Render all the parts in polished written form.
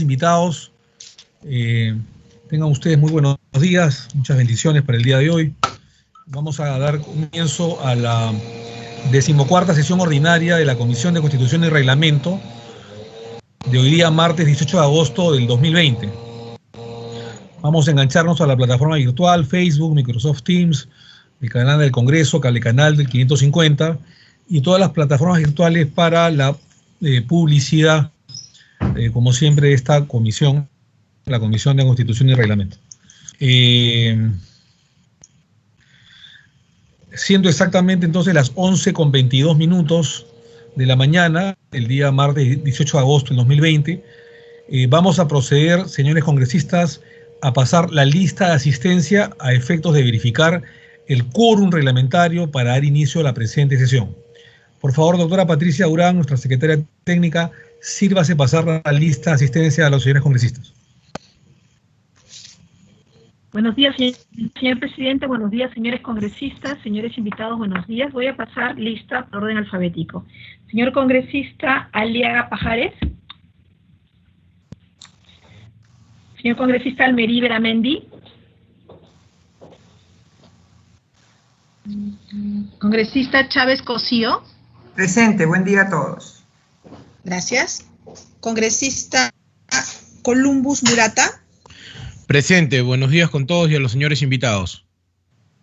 invitados, tengan ustedes muy buenos días, muchas bendiciones para el día de hoy. Vamos a dar comienzo a la 14ª sesión ordinaria de la Comisión de Constitución y Reglamento de hoy día, martes 18 de agosto del 2020. Vamos a engancharnos a la plataforma virtual, Facebook, Microsoft Teams, el canal del Congreso, Cable Canal del 550 y todas las plataformas virtuales para la publicidad, como siempre, de esta comisión, la Comisión de Constitución y Reglamento. Siendo exactamente entonces las 11:22 de la mañana, el día martes 18 de agosto del 2020, vamos a proceder, señores congresistas, a pasar la lista de asistencia a efectos de verificar el quórum reglamentario para dar inicio a la presente sesión. Por favor, doctora Patricia Durán, nuestra secretaria técnica, sírvase pasar la lista de asistencia a los señores congresistas. Buenos días, señor presidente. Buenos días, señores congresistas, señores invitados. Buenos días. Voy a pasar lista por orden alfabético. Señor congresista Aliaga Pajares. Señor congresista Almerí Beramendi. Congresista Chávez Cosío. Presente. Buen día a todos. Gracias. Congresista Columbus Murata. Presente. Buenos días con todos y a los señores invitados.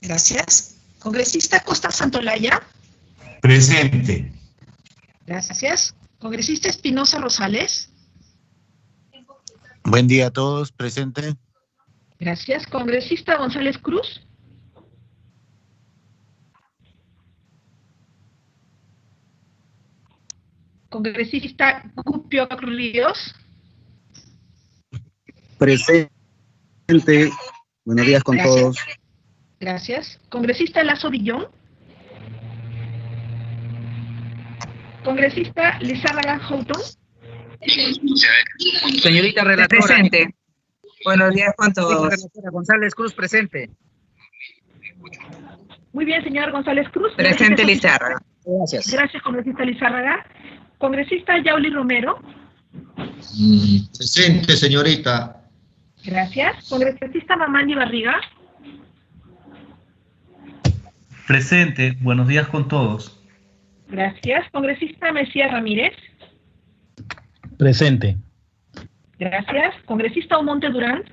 Gracias. Congresista Costa Santolaya. Presente. Gracias. Congresista Espinosa Rosales. Buen día a todos. Presente. Gracias. Congresista González Cruz. Congresista Cupio Ríos. Presente. Buenos días con todos. Gracias. Congresista Lazo Villón. Congresista Lizárraga Houghton. Señorita relatora. Presente. Buenos días con todos. González Cruz, presente. Muy bien, señor González Cruz. Presente Lizárraga. Gracias. Gracias, congresista Lizárraga. Congresista Yauli Romero. Presente, señorita. Gracias. Congresista Mamani Barriga. Presente. Buenos días con todos. Gracias. Congresista Mesías Ramírez. Presente. Gracias. Congresista Omonte Durán.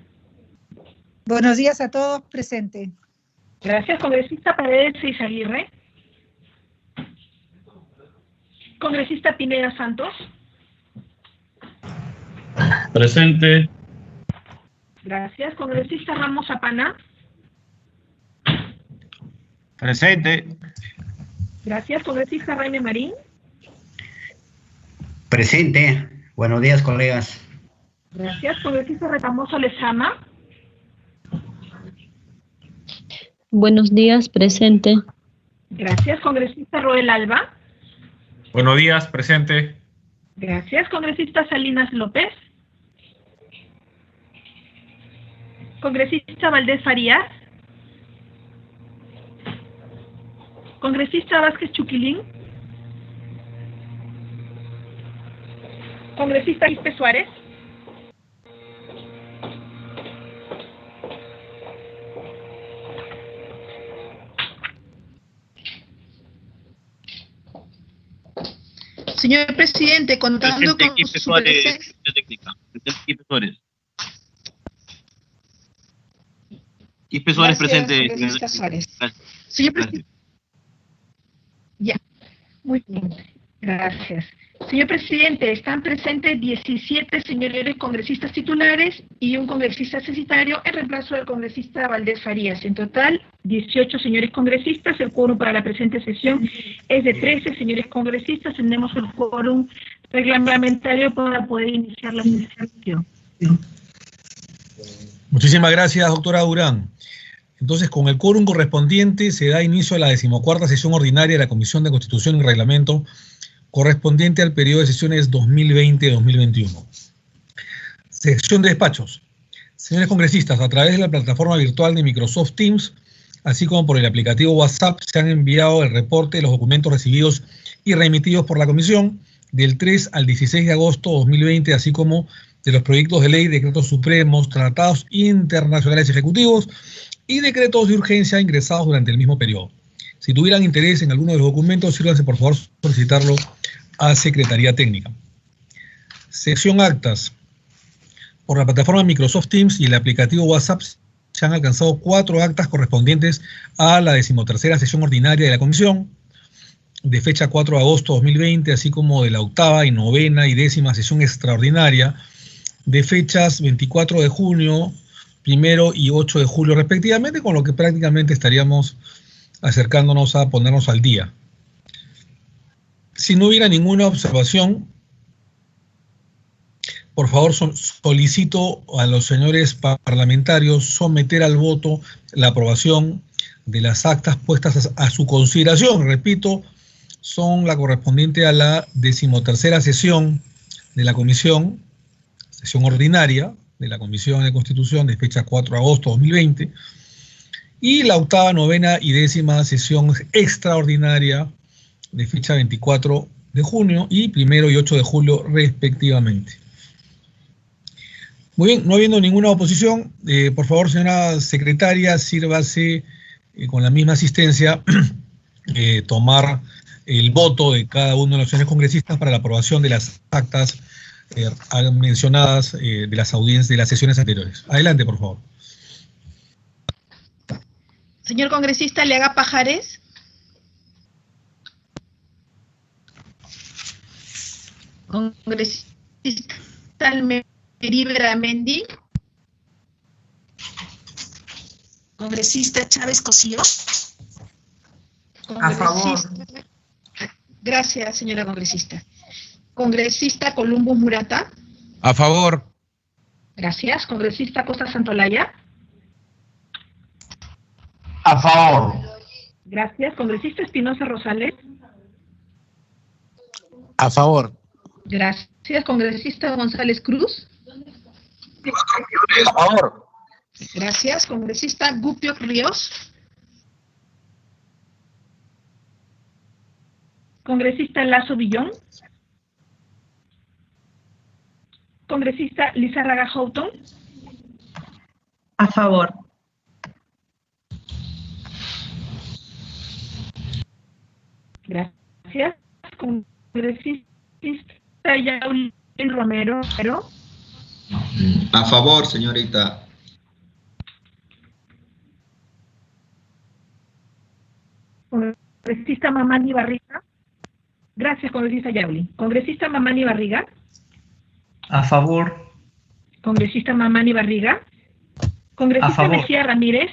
Buenos días a todos. Presente. Gracias. Congresista Paredes Izaguirre. Congresista Pineda Santos. Presente. Gracias. Congresista Ramos Zapana. Presente. Gracias. Congresista Jaime Marín. Presente. Buenos días, colegas. Gracias. Congresista Retamoso Lezama. Buenos días, presente. Gracias. Congresista Roel Alba. Buenos días, presente. Gracias. Congresista Salinas López. Congresista Valdés Farías. Congresista Vázquez Chuquilín. Congresista Quispe Suárez. Señor presidente, contando con Quispe su Suárez, presencia. técnica. Presente Quispe Suárez. Quispe Suárez, Gracias, presente. congresista Suárez. Gracias. Señor presidente. Ya, muy bien. Gracias. Señor presidente, están presentes 17 señores congresistas titulares y un congresista censitario en reemplazo del congresista Valdés Farías. En total, 18 señores congresistas. El quórum para la presente sesión es de 13 señores congresistas. Tenemos el quórum reglamentario para poder iniciar la sesión. Muchísimas gracias, doctora Durán. Entonces, con el quórum correspondiente se da inicio a la 14ª sesión ordinaria de la Comisión de Constitución y Reglamento correspondiente al periodo de sesiones 2020-2021. Sección de despachos. Señores congresistas, a través de la plataforma virtual de Microsoft Teams, así como por el aplicativo WhatsApp, se han enviado el reporte de los documentos recibidos y remitidos por la Comisión del 3 al 16 de agosto de 2020, así como de los proyectos de ley, decretos supremos, tratados internacionales ejecutivos y decretos de urgencia ingresados durante el mismo periodo. Si tuvieran interés en alguno de los documentos, sírvanse por favor solicitarlo a Secretaría Técnica. Sección Actas. Por la plataforma Microsoft Teams y el aplicativo WhatsApp se han alcanzado 4 actas correspondientes a la 13ª sesión ordinaria de la Comisión, de fecha 4 de agosto de 2020, así como de la 8ª y 9ª y 10ª sesión extraordinaria, de fechas 24 de junio, 1 y 8 de julio respectivamente, con lo que prácticamente estaríamos acercándonos a ponernos al día. Si no hubiera ninguna observación, por favor solicito a los señores parlamentarios someter al voto la aprobación de las actas puestas a su consideración. Repito, son la correspondiente a la 13ª sesión de la Comisión, sesión ordinaria de la Comisión de Constitución de fecha 4 de agosto de 2020, y la 8ª, 9ª y 10ª sesión extraordinaria de fecha 24 de junio y 1 y 8 de julio respectivamente. Muy bien, no habiendo ninguna oposición, por favor, señora secretaria, sírvase con la misma asistencia tomar el voto de cada uno de los señores congresistas para la aprobación de las actas mencionadas de las audiencias de las sesiones anteriores. Adelante, por favor. Señor congresista Leaga Pajares. Congresista Almería Mendy. Congresista Chávez Cosío. A favor. Gracias, señora congresista. Congresista Columbus Murata. A favor. Gracias. Congresista Costa Santolaya. A favor. Gracias. Congresista Espinosa Rosales. A favor. Gracias. Congresista González Cruz. A favor. Gracias. Congresista Gupio Ríos. Congresista Lazo Villón. Congresista Lizárraga Houghton. A favor. Gracias. Congresista Yaulín Romero. A favor, señorita. Congresista Mamani Barriga. Gracias, congresista Yaulín. Congresista Mamani Barriga. A favor. Congresista Mamani Barriga. Congresista A favor. Mejía Ramírez.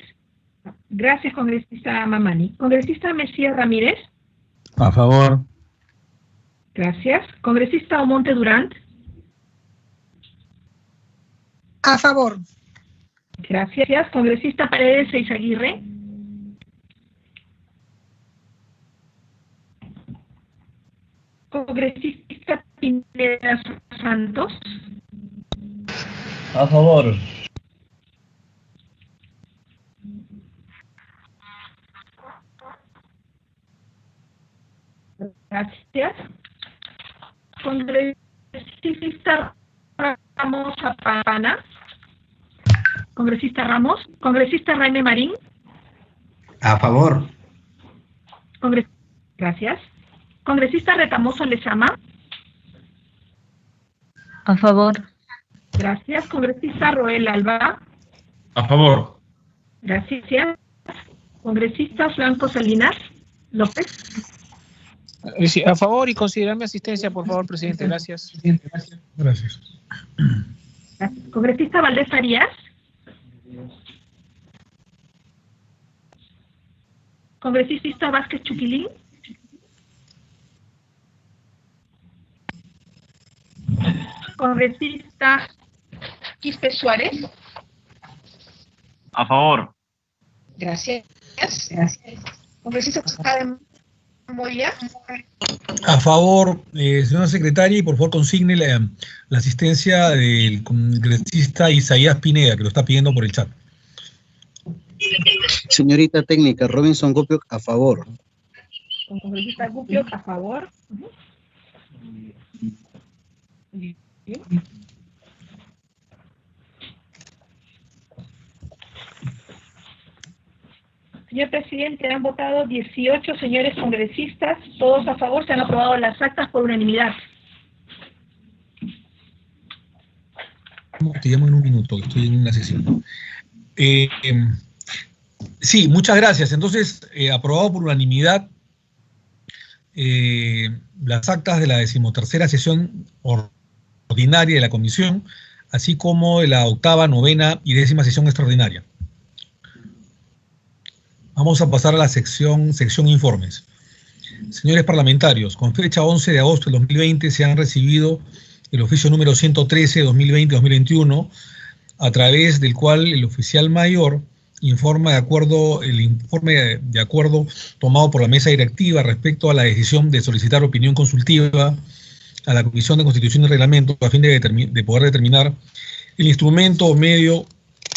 Gracias, congresista Mamani. Congresista Mejía Ramírez. A favor. Gracias. Congresista Omonte Durán. A favor. Gracias. Congresista Paredes Eizaguirre. Congresista Pineda Santos. A favor. Gracias. Congresista Ramos Zapana. Congresista Ramos. Congresista Jaime Marín. A favor. Gracias. Congresista Retamoso Lezama. A favor. Gracias. Congresista Roel Alba. A favor. Gracias. Congresista Franco Salinas López. Sí, a favor y considerar mi asistencia, por favor, presidente. Gracias. Gracias. Congresista Valdés Farías. Congresista Vázquez Chuquilín. Congresista Quispe Suárez. A favor. Gracias. Congresista Tejada Moya. A favor, señora secretaria, y por favor consigne la asistencia del congresista Isaías Pineda, que lo está pidiendo por el chat. Señorita técnica, Robinson Gupio, a favor. Congresista Gupio, a favor. Señor presidente, han votado 18 señores congresistas, todos a favor, se han aprobado las actas por unanimidad. Te llamo en un minuto, estoy en una sesión. Sí, muchas gracias. Entonces, aprobado por unanimidad las actas de la 13ª sesión ordinaria de la comisión, así como de la 8ª, 9ª y 10ª sesión extraordinaria. Vamos a pasar a la sección informes. Señores parlamentarios, con fecha 11 de agosto del 2020 se han recibido el oficio número 113 de 2020-2021, a través del cual el oficial mayor informe de acuerdo tomado por la mesa directiva respecto a la decisión de solicitar opinión consultiva a la Comisión de Constitución y Reglamento a fin de poder determinar el instrumento o medio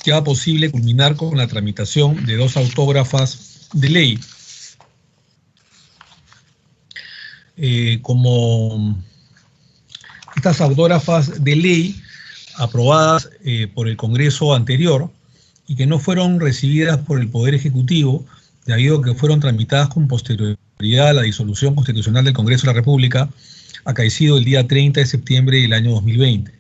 que haga posible culminar con la tramitación de 2 autógrafas de ley. Como estas autógrafas de ley aprobadas por el Congreso anterior y que no fueron recibidas por el Poder Ejecutivo, debido a que fueron tramitadas con posterioridad a la disolución constitucional del Congreso de la República, acaecido el día 30 de septiembre del año 2020.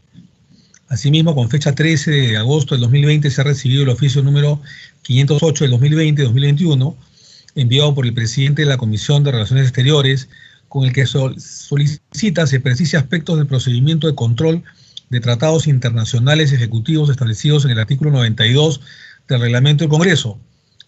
Asimismo, con fecha 13 de agosto del 2020 se ha recibido el oficio número 508 del 2020-2021, enviado por el presidente de la Comisión de Relaciones Exteriores, con el que solicita se precise aspectos del procedimiento de control de tratados internacionales ejecutivos establecidos en el artículo 92 del Reglamento del Congreso,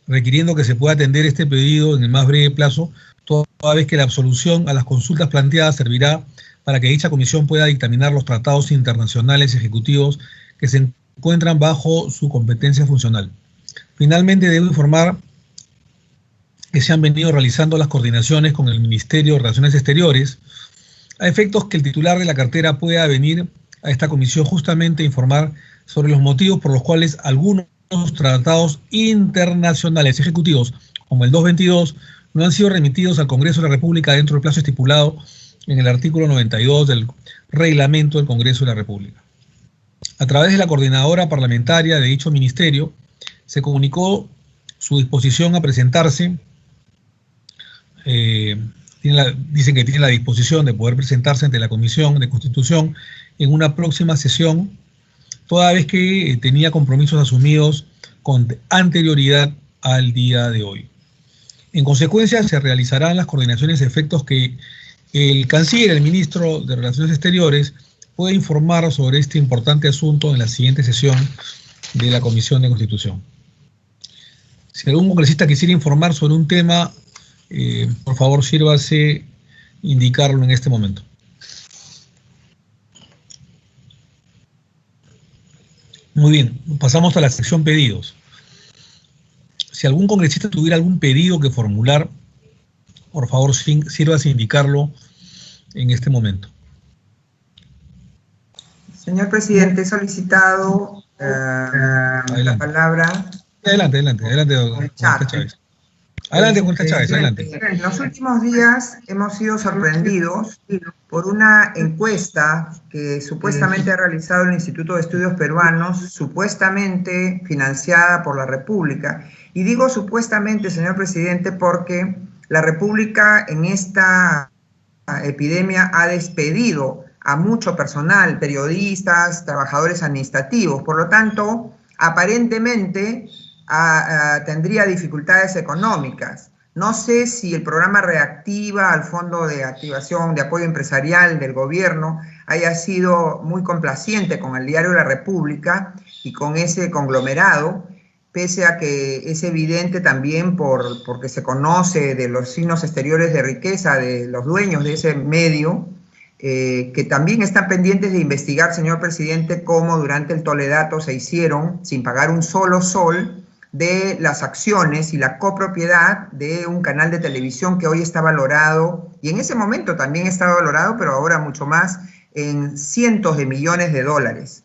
requiriendo que se pueda atender este pedido en el más breve plazo, toda vez que la absolución a las consultas planteadas servirá para que dicha comisión pueda dictaminar los tratados internacionales ejecutivos que se encuentran bajo su competencia funcional. Finalmente, debo informar que se han venido realizando las coordinaciones con el Ministerio de Relaciones Exteriores, a efectos que el titular de la cartera pueda venir a esta comisión justamente a informar sobre los motivos por los cuales algunos tratados internacionales ejecutivos, como el 222, no han sido remitidos al Congreso de la República dentro del plazo estipulado en el artículo 92 del Reglamento del Congreso de la República. A través de la coordinadora parlamentaria de dicho ministerio, se comunicó su disposición a presentarse, dicen que tiene la disposición de poder presentarse ante la Comisión de Constitución en una próxima sesión, toda vez que tenía compromisos asumidos con anterioridad al día de hoy. En consecuencia, se realizarán las coordinaciones a efectos que el canciller, el ministro de Relaciones Exteriores, pueda informar sobre este importante asunto en la siguiente sesión de la Comisión de Constitución. Si algún congresista quisiera informar sobre un tema, por favor, sírvase indicarlo en este momento. Muy bien, pasamos a la sección pedidos. Si algún congresista tuviera algún pedido que formular, por favor, sírvase indicarlo en este momento. Señor presidente, he solicitado la palabra. Adelante, doctor Chávez. Adelante, doctor Chávez, adelante. En los últimos días hemos sido sorprendidos por una encuesta que supuestamente ha realizado el Instituto de Estudios Peruanos, supuestamente financiada por la República. Y digo supuestamente, señor presidente, porque la República en esta epidemia ha despedido a mucho personal, periodistas, trabajadores administrativos. Por lo tanto, aparentemente tendría dificultades económicas. No sé si el programa Reactiva al Fondo de Activación de Apoyo Empresarial del gobierno haya sido muy complaciente con el diario La República y con ese conglomerado, pese a que es evidente también porque se conoce de los signos exteriores de riqueza de los dueños de ese medio, que también están pendientes de investigar, señor presidente, cómo durante el Toledato se hicieron, sin pagar un solo sol, de las acciones y la copropiedad de un canal de televisión que hoy está valorado, y en ese momento también está valorado, pero ahora mucho más, en cientos de millones de dólares.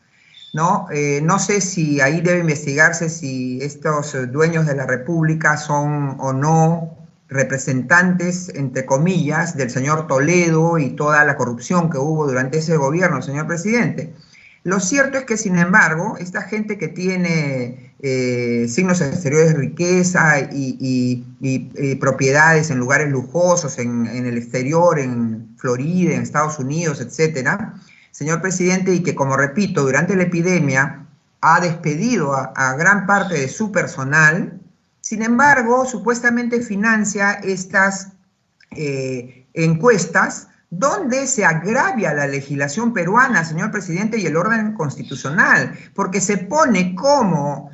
¿No? No sé si ahí debe investigarse si estos dueños de la República son o no representantes, entre comillas, del señor Toledo y toda la corrupción que hubo durante ese gobierno, señor presidente. Lo cierto es que, sin embargo, esta gente que tiene signos exteriores de riqueza y propiedades en lugares lujosos, en el exterior, en Florida, en Estados Unidos, etcétera, señor presidente, y que, como repito, durante la epidemia ha despedido a gran parte de su personal, sin embargo, supuestamente financia estas encuestas donde se agravia la legislación peruana, señor presidente, y el orden constitucional, porque se pone como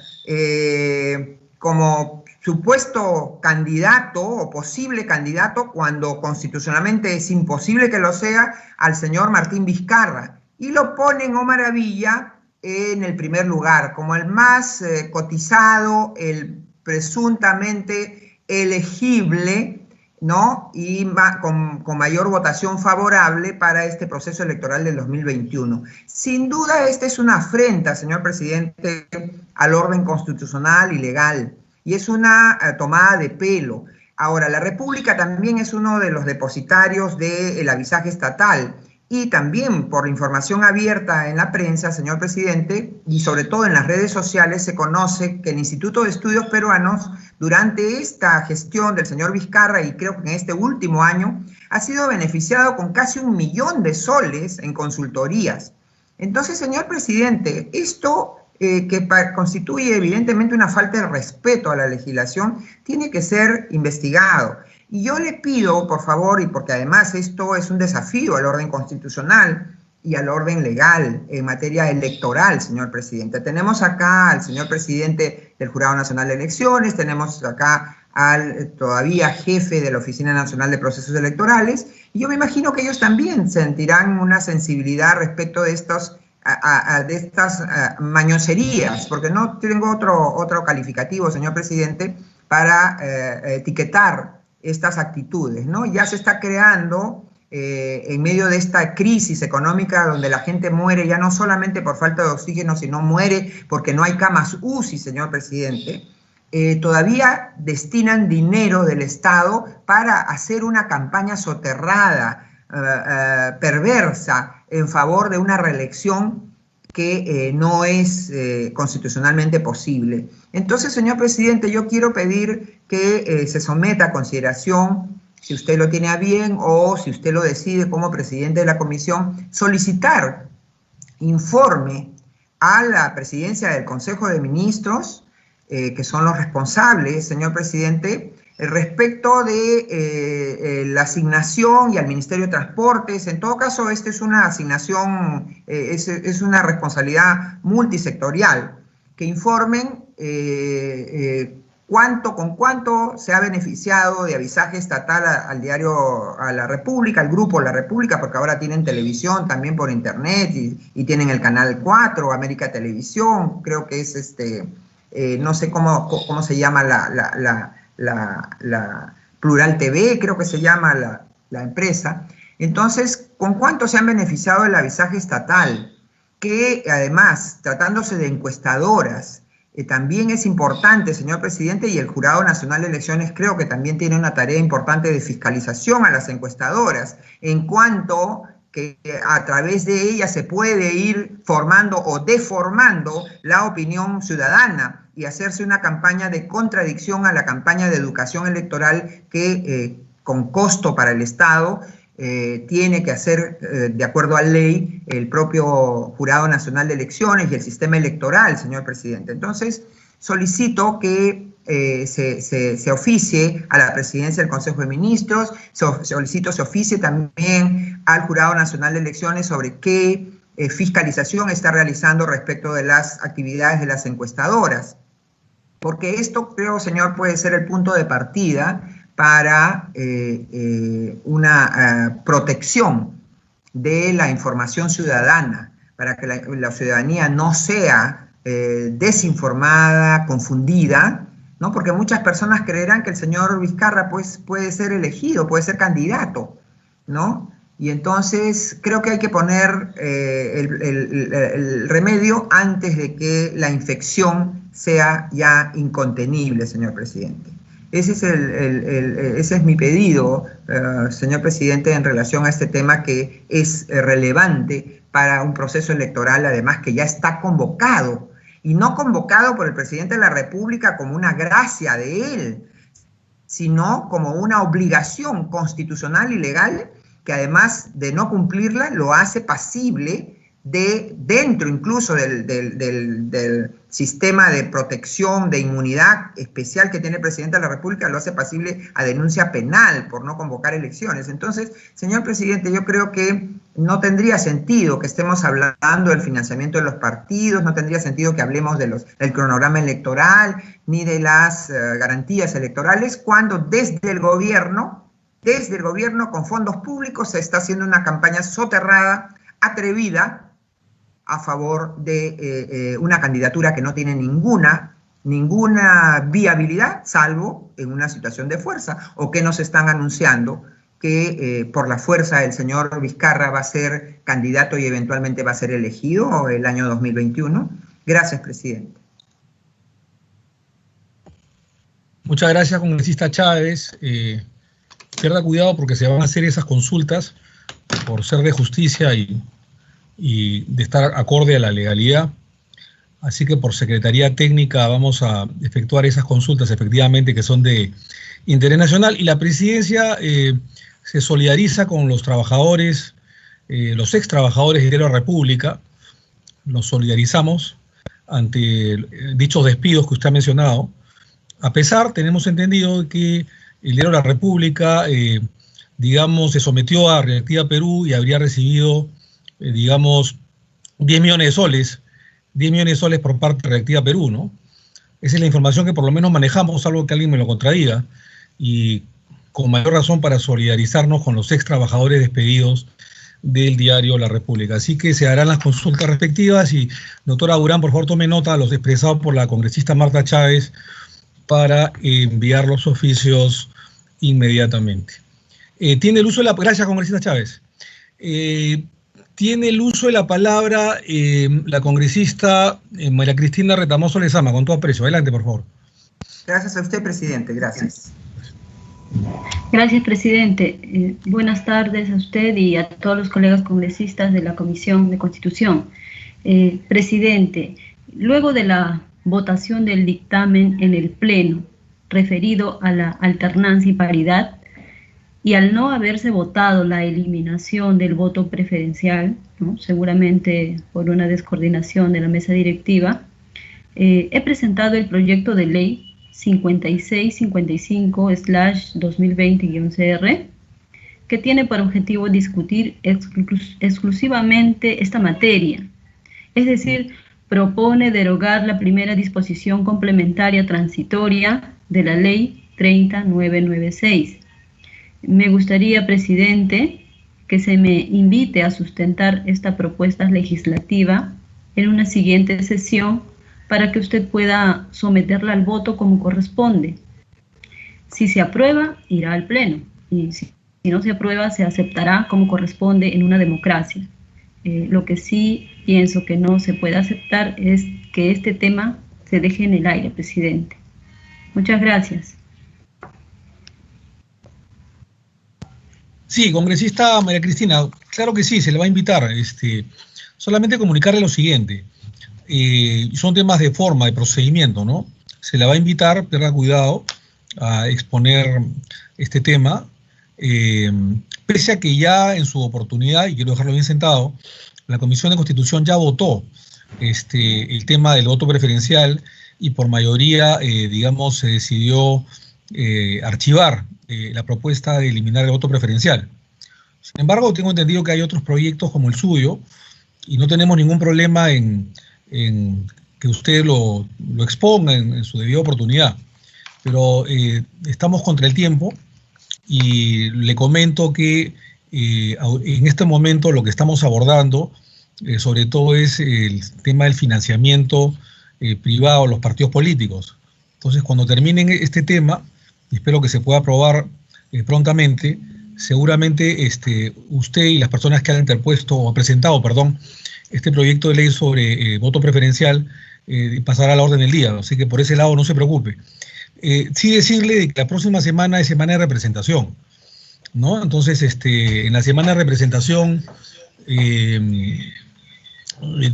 supuesto candidato o posible candidato, cuando constitucionalmente es imposible que lo sea, al señor Martín Vizcarra, y lo ponen, oh maravilla, en el primer lugar, como el más cotizado, el presuntamente elegible, ¿no? Y con mayor votación favorable para este proceso electoral del 2021. Sin duda, esta es una afrenta, señor presidente, al orden constitucional y legal, y es una tomada de pelo. Ahora, la República también es uno de los depositarios del avisaje estatal, y también por información abierta en la prensa, señor presidente, y sobre todo en las redes sociales, se conoce que el Instituto de Estudios Peruanos, durante esta gestión del señor Vizcarra, y creo que en este último año, ha sido beneficiado con casi 1 millón de soles en consultorías. Entonces, señor presidente, esto que constituye evidentemente una falta de respeto a la legislación, tiene que ser investigado. Y yo le pido, por favor, y porque además esto es un desafío al orden constitucional y al orden legal en materia electoral, señor presidente. Tenemos acá al señor presidente del Jurado Nacional de Elecciones, tenemos acá al todavía jefe de la Oficina Nacional de Procesos Electorales, y yo me imagino que ellos también sentirán una sensibilidad respecto de estas mañoserías, porque no tengo otro calificativo, señor presidente, para etiquetar estas actitudes, ¿no? Ya se está creando, en medio de esta crisis económica donde la gente muere ya no solamente por falta de oxígeno, sino muere porque no hay camas UCI, señor presidente, todavía destinan dinero del Estado para hacer una campaña soterrada, perversa, en favor de una reelección que no es constitucionalmente posible. Entonces, señor presidente, yo quiero pedir que se someta a consideración, si usted lo tiene a bien o si usted lo decide como presidente de la comisión, solicitar informe a la presidencia del Consejo de Ministros, que son los responsables, señor presidente, respecto de la asignación y al Ministerio de Transportes. En todo caso, esta es una asignación, es una responsabilidad multisectorial, que informen con cuánto se ha beneficiado de avisaje estatal al diario A la República, al grupo La República, porque ahora tienen televisión también por internet y tienen el Canal 4, América Televisión, creo que es no sé cómo se llama la Plural TV, creo que se llama la empresa. Entonces, ¿con cuánto se han beneficiado del avisaje estatal? Que además, tratándose de encuestadoras, también es importante, señor presidente, y el Jurado Nacional de Elecciones creo que también tiene una tarea importante de fiscalización a las encuestadoras, en cuanto que a través de ellas se puede ir formando o deformando la opinión ciudadana y hacerse una campaña de contradicción a la campaña de educación electoral que con costo para el Estado tiene que hacer, de acuerdo a ley, el propio Jurado Nacional de Elecciones y el sistema electoral, señor presidente. Entonces, solicito que se oficie a la presidencia del Consejo de Ministros, solicito se oficie también al Jurado Nacional de Elecciones sobre qué fiscalización está realizando respecto de las actividades de las encuestadoras. Porque esto, creo, señor, puede ser el punto de partida para una protección de la información ciudadana, para que la ciudadanía no sea desinformada, confundida, ¿no? Porque muchas personas creerán que el señor Vizcarra pues, puede ser elegido, puede ser candidato, ¿no? Y entonces creo que hay que poner el remedio antes de que la infección sea ya incontenible, señor presidente. Ese es mi pedido, señor presidente, en relación a este tema que es relevante para un proceso electoral, además que ya está convocado, y no convocado por el presidente de la República como una gracia de él, sino como una obligación constitucional y legal que además de no cumplirla lo hace pasible de dentro incluso del sistema de protección, de inmunidad especial que tiene el presidente de la República, lo hace pasible a denuncia penal por no convocar elecciones. Entonces, señor presidente, yo creo que no tendría sentido que estemos hablando del financiamiento de los partidos, no tendría sentido que hablemos del cronograma electoral, ni de las garantías electorales, cuando desde el gobierno con fondos públicos se está haciendo una campaña soterrada, atrevida, a favor de una candidatura que no tiene ninguna viabilidad, salvo en una situación de fuerza, o que nos están anunciando que por la fuerza el señor Vizcarra va a ser candidato y eventualmente va a ser elegido el año 2021. Gracias, presidente. Muchas gracias, congresista Chávez. Pierda cuidado porque se van a hacer esas consultas por ser de justicia y de estar acorde a la legalidad. Así que por Secretaría Técnica vamos a efectuar esas consultas efectivamente que son de interés nacional, y la presidencia se solidariza con los trabajadores, los ex trabajadores de la República. Nos solidarizamos ante dichos despidos que usted ha mencionado. A pesar, tenemos entendido que el diario La República, digamos, se sometió a Reactiva Perú y habría recibido, digamos, 10 millones de soles por parte de Reactiva Perú, ¿no? Esa es la información que por lo menos manejamos, salvo que alguien me lo contradiga, y con mayor razón para solidarizarnos con los ex trabajadores despedidos del diario La República. Así que se harán las consultas respectivas y, doctora Durán, por favor tome nota de los expresados por la congresista Marta Chávez para enviar los oficios inmediatamente. Tiene el uso de la... Gracias, congresista Chávez. Tiene el uso de la palabra la congresista María Cristina Retamoso Lezama, con todo aprecio. Adelante, por favor. Gracias a usted, presidente. Gracias. Gracias, presidente. Buenas tardes a usted y a todos los colegas congresistas de la Comisión de Constitución. Presidente, luego de la votación del dictamen en el Pleno referido a la alternancia y paridad, y al no haberse votado la eliminación del voto preferencial, ¿no?, seguramente por una descoordinación de la mesa directiva, he presentado el proyecto de ley 5655/2020-CR, que tiene por objetivo discutir exclusivamente esta materia, es decir, propone derogar la primera disposición complementaria transitoria de la ley 30996. Me gustaría, presidente, que se me invite a sustentar esta propuesta legislativa en una siguiente sesión para que usted pueda someterla al voto como corresponde. Si se aprueba, irá al Pleno, y si no se aprueba, se aceptará como corresponde en una democracia. Lo que sí pienso que no se puede aceptar es que este tema se deje en el aire, presidente. Muchas gracias. Sí, congresista María Cristina, claro que sí, se le va a invitar. Solamente comunicarle lo siguiente. Son temas de forma, de procedimiento, ¿no? Se le va a invitar, tenga cuidado, a exponer este tema, pese a que ya en su oportunidad, y quiero dejarlo bien sentado, la Comisión de Constitución ya votó el tema del voto preferencial y por mayoría, digamos, se decidió archivar la propuesta de eliminar el voto preferencial. Sin embargo, tengo entendido que hay otros proyectos como el suyo y no tenemos ningún problema en que usted lo exponga en su debida oportunidad. Pero estamos contra el tiempo y le comento que en este momento lo que estamos abordando sobre todo es el tema del financiamiento privado a los partidos políticos. Entonces, cuando terminen este tema, y espero que se pueda aprobar prontamente, seguramente usted y las personas que han interpuesto o presentado, perdón, este proyecto de ley sobre voto preferencial pasará a la orden del día, así que por ese lado no se preocupe. Sí decirle que la próxima semana es semana de representación, ¿no? Entonces, en la semana de representación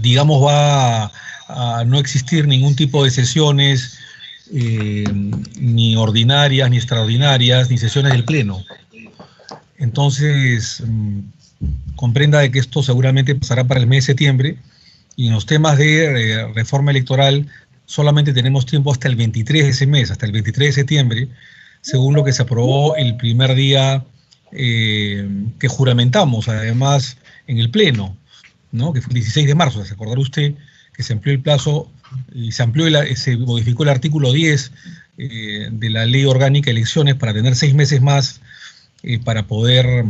digamos, va a no existir ningún tipo de sesiones ni ordinarias, ni extraordinarias, ni sesiones del Pleno. Entonces, comprenda de que esto seguramente pasará para el mes de septiembre, y en los temas de reforma electoral solamente tenemos tiempo hasta el 23 de ese mes, hasta el 23 de septiembre, según lo que se aprobó el primer día que juramentamos, además, en el Pleno, ¿no? Que fue el 16 de marzo. ¿Se acordará usted que se amplió el plazo y se modificó el artículo 10 de la Ley Orgánica de Elecciones para tener 6 meses más para poder,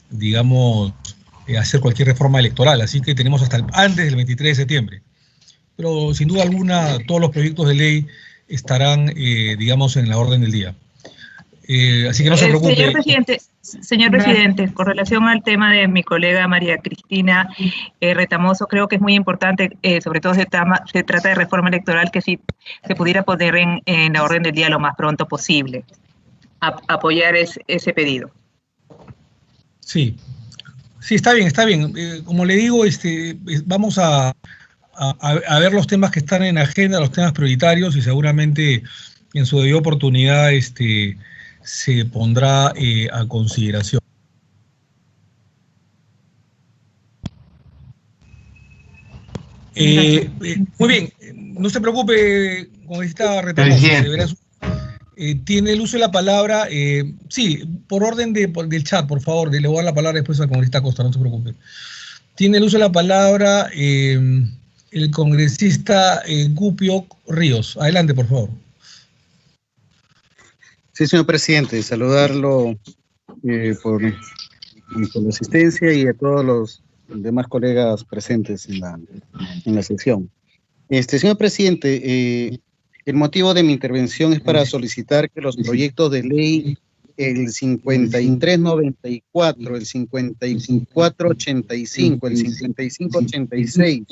digamos, hacer cualquier reforma electoral? Así que tenemos hasta antes del 23 de septiembre. Pero sin duda alguna todos los proyectos de ley estarán, digamos, en la orden del día. Así que no se preocupe. Señor presidente, con relación al tema de mi colega María Cristina Retamoso, creo que es muy importante, sobre todo se trata de reforma electoral, que sí se pudiera poner en la orden del día lo más pronto posible. Apoyar ese pedido. Sí, está bien. Como le digo, vamos a ver los temas que están en agenda, los temas prioritarios, y seguramente en su debida oportunidad se pondrá a consideración. Muy bien, no se preocupe, congresista Retamoso. Tiene el uso de la palabra, sí, por orden del chat, por favor, le voy a dar la palabra después al congresista Costa, no se preocupe. Tiene el uso de la palabra el congresista Cupio Ríos. Adelante, por favor. Sí, señor presidente, saludarlo por la asistencia y a todos los demás colegas presentes en la sesión. Señor presidente, el motivo de mi intervención es para solicitar que los proyectos de ley, el 5394, el 5485, el 5586,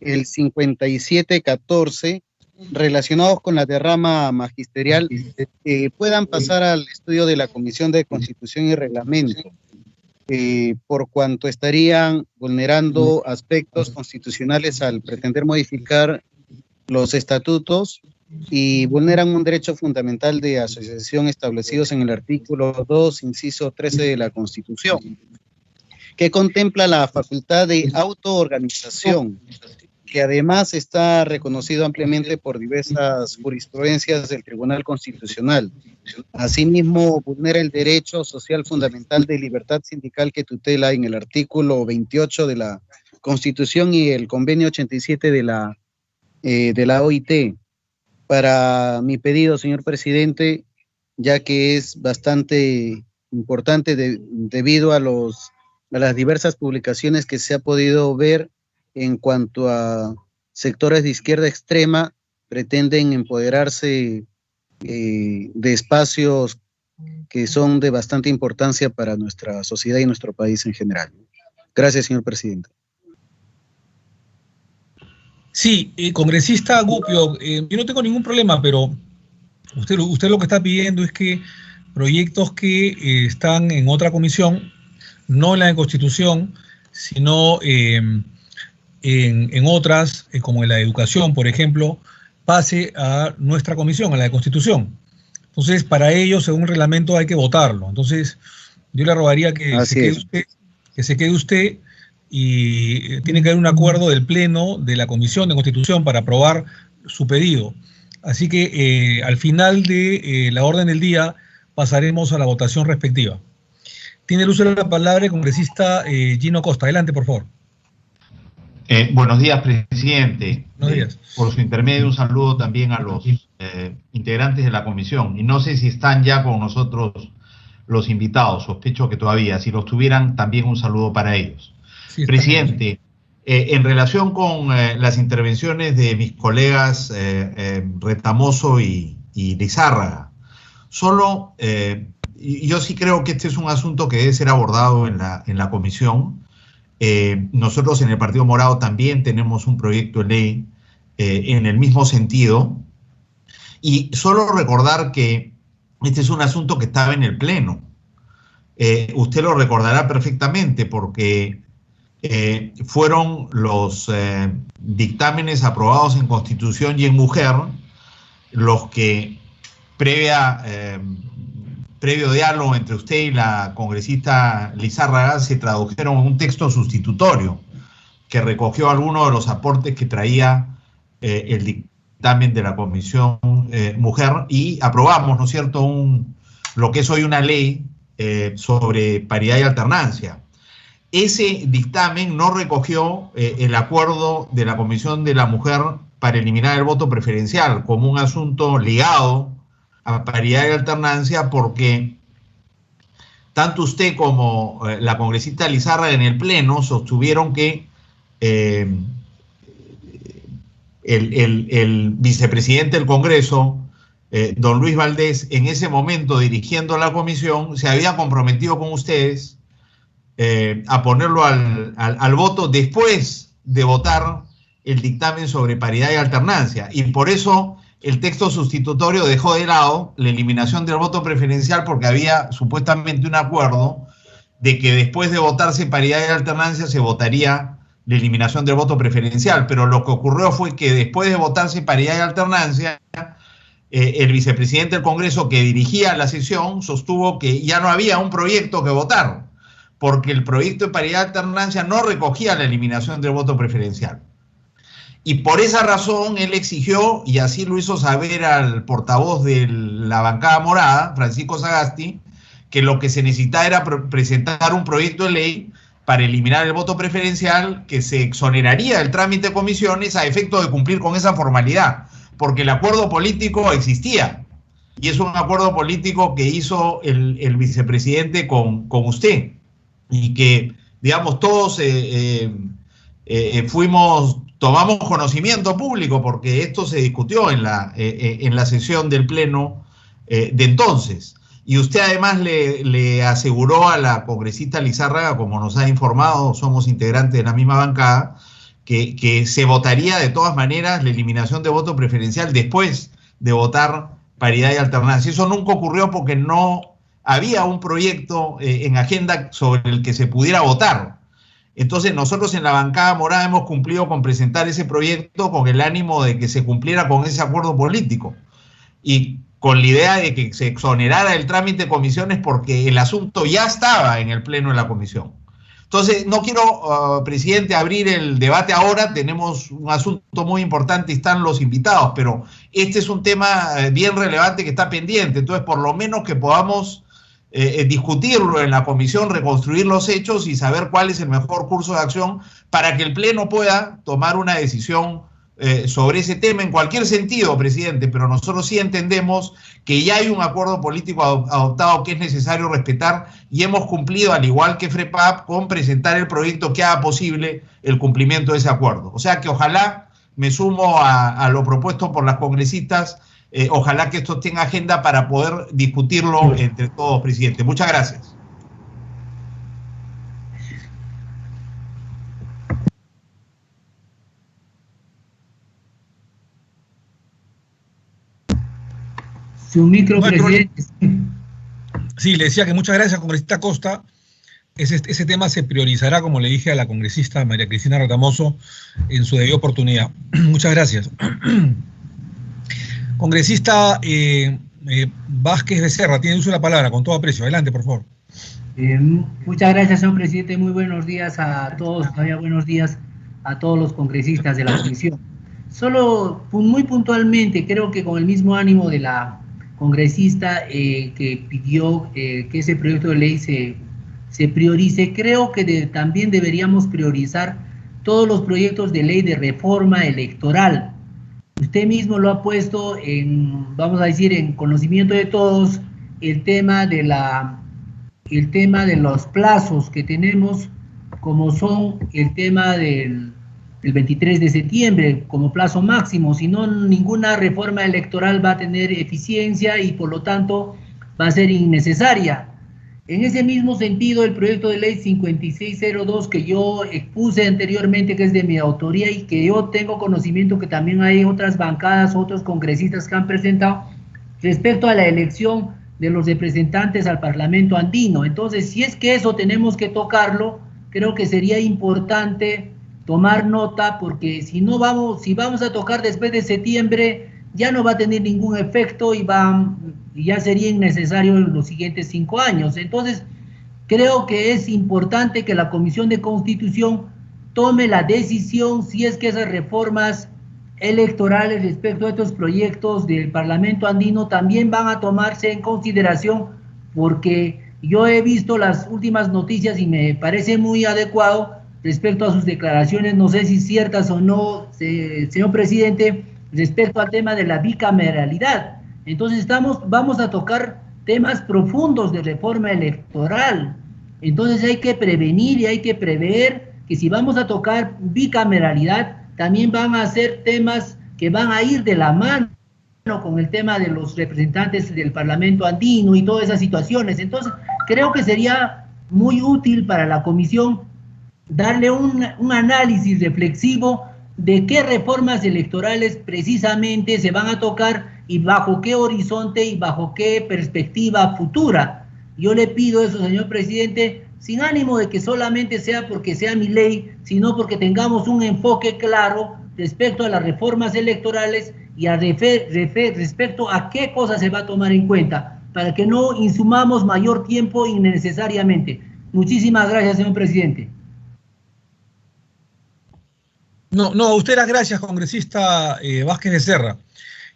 el 5714, relacionados con la derrama magisterial, puedan pasar al estudio de la Comisión de Constitución y Reglamento, por cuanto estarían vulnerando aspectos constitucionales al pretender modificar los estatutos y vulneran un derecho fundamental de asociación establecidos en el artículo 2, inciso 13 de la Constitución, que contempla la facultad de autoorganización, que además está reconocido ampliamente por diversas jurisprudencias del Tribunal Constitucional. Asimismo, vulnera el derecho social fundamental de libertad sindical que tutela en el artículo 28 de la Constitución y el convenio 87 de la OIT. Para mi pedido, señor presidente, ya que es bastante importante debido a las diversas publicaciones que se ha podido ver en cuanto a sectores de izquierda extrema, pretenden empoderarse de espacios que son de bastante importancia para nuestra sociedad y nuestro país en general. Gracias, señor presidente. Sí, congresista Gupio, yo no tengo ningún problema, pero usted lo que está pidiendo es que proyectos que están en otra comisión, no en la de Constitución, sino en otras, como en la de Educación, por ejemplo, pase a nuestra comisión, a la de Constitución. Entonces, para ello, según el reglamento, hay que votarlo. Entonces, yo le rogaría que se quede usted y tiene que haber un acuerdo del Pleno de la Comisión de Constitución para aprobar su pedido. Así que al final de la orden del día pasaremos a la votación respectiva. Tiene el uso de la palabra el congresista Gino Costa. Adelante, por favor. Buenos días, presidente. Buenos días. Por su intermedio, un saludo también a los integrantes de la comisión. Y no sé si están ya con nosotros los invitados, sospecho que todavía. Si los tuvieran, también un saludo para ellos. Sí, presidente, en relación con las intervenciones de mis colegas Retamoso y Lizárraga, solo yo sí creo que este es un asunto que debe ser abordado en la comisión. Nosotros en el Partido Morado también tenemos un proyecto de ley en el mismo sentido, y solo recordar que este es un asunto que estaba en el Pleno. Usted lo recordará perfectamente porque fueron los dictámenes aprobados en Constitución y en Mujer, los que previo diálogo entre usted y la congresista Lizárraga se tradujeron en un texto sustitutorio que recogió algunos de los aportes que traía el dictamen de la Comisión Mujer, y aprobamos, ¿no es cierto?, lo que es hoy una ley sobre paridad y alternancia. Ese dictamen no recogió el acuerdo de la Comisión de la Mujer para eliminar el voto preferencial como un asunto ligado a paridad y alternancia, porque tanto usted como la congresista Lizárraga en el Pleno sostuvieron que el vicepresidente del Congreso, don Luis Valdés, en ese momento dirigiendo la comisión, se había comprometido con ustedes a ponerlo al voto después de votar el dictamen sobre paridad y alternancia, y por eso el texto sustitutorio dejó de lado la eliminación del voto preferencial, porque había supuestamente un acuerdo de que después de votarse paridad y alternancia se votaría la eliminación del voto preferencial, pero lo que ocurrió fue que después de votarse paridad y alternancia, el vicepresidente del Congreso que dirigía la sesión sostuvo que ya no había un proyecto que votar, porque el proyecto de paridad y alternancia no recogía la eliminación del voto preferencial. Y por esa razón él exigió, y así lo hizo saber al portavoz de la bancada morada, Francisco Sagasti, que lo que se necesitaba era presentar un proyecto de ley para eliminar el voto preferencial, que se exoneraría del trámite de comisiones a efecto de cumplir con esa formalidad, porque el acuerdo político existía, y es un acuerdo político que hizo el vicepresidente con usted, y que, digamos, todos tomamos conocimiento público, porque esto se discutió en la sesión del Pleno de entonces. Y usted además le aseguró a la congresista Lizárraga, como nos ha informado, somos integrantes de la misma bancada, que se votaría de todas maneras la eliminación de voto preferencial después de votar paridad y alternancia. Eso nunca ocurrió porque no había un proyecto en agenda sobre el que se pudiera votar. Entonces nosotros en la bancada morada hemos cumplido con presentar ese proyecto con el ánimo de que se cumpliera con ese acuerdo político y con la idea de que se exonerara el trámite de comisiones, porque el asunto ya estaba en el Pleno de la comisión. Entonces no quiero, presidente, abrir el debate ahora, tenemos un asunto muy importante y están los invitados, pero este es un tema bien relevante que está pendiente, entonces por lo menos que podamos discutirlo en la comisión, reconstruir los hechos y saber cuál es el mejor curso de acción para que el Pleno pueda tomar una decisión sobre ese tema en cualquier sentido, presidente, pero nosotros sí entendemos que ya hay un acuerdo político adoptado que es necesario respetar, y hemos cumplido, al igual que FREPAP, con presentar el proyecto que haga posible el cumplimiento de ese acuerdo. O sea que ojalá, me sumo a lo propuesto por las congresistas, ojalá que esto tenga agenda para poder discutirlo entre todos, presidente. Muchas gracias. Su micro, presidente. Sí, le decía que muchas gracias, congresista Costa. Ese tema se priorizará, como le dije a la congresista María Cristina Retamoso, en su debida oportunidad. Muchas gracias. Congresista Vázquez Becerra, tiene uso de la palabra, con todo aprecio. Adelante, por favor. Muchas gracias, señor presidente. Muy buenos días a todos. Buenos días a todos los congresistas de la comisión. Solo muy puntualmente, creo que con el mismo ánimo de la congresista que pidió que ese proyecto de ley se priorice, creo que también deberíamos priorizar todos los proyectos de ley de reforma electoral. Usted mismo lo ha puesto en, vamos a decir, en conocimiento de todos, el tema de los plazos que tenemos, como son el tema del 23 de septiembre como plazo máximo. Si no, ninguna reforma electoral va a tener eficiencia y por lo tanto va a ser innecesaria. En ese mismo sentido, el proyecto de ley 5602 que yo expuse anteriormente, que es de mi autoría y que yo tengo conocimiento que también hay otras bancadas, otros congresistas que han presentado respecto a la elección de los representantes al Parlamento andino. Entonces, si es que eso tenemos que tocarlo, creo que sería importante tomar nota, porque si vamos a tocar después de septiembre, ya no va a tener ningún efecto y ya sería innecesario en los siguientes 5 años. Entonces, creo que es importante que la Comisión de Constitución tome la decisión si es que esas reformas electorales respecto a estos proyectos del Parlamento andino también van a tomarse en consideración, porque yo he visto las últimas noticias y me parece muy adecuado respecto a sus declaraciones, no sé si ciertas o no, señor presidente, respecto al tema de la bicameralidad. Entonces vamos a tocar temas profundos de reforma electoral. Entonces hay que prevenir y hay que prever que si vamos a tocar bicameralidad, también van a ser temas que van a ir de la mano con el tema de los representantes del Parlamento andino y todas esas situaciones. Entonces, creo que sería muy útil para la comisión darle un análisis reflexivo de qué reformas electorales precisamente se van a tocar y bajo qué horizonte y bajo qué perspectiva futura. Yo le pido eso, señor presidente, sin ánimo de que solamente sea porque sea mi ley, sino porque tengamos un enfoque claro respecto a las reformas electorales y respecto a qué cosas se va a tomar en cuenta, para que no insumamos mayor tiempo innecesariamente. Muchísimas gracias, señor presidente. No, a usted las gracias, congresista Vázquez Becerra.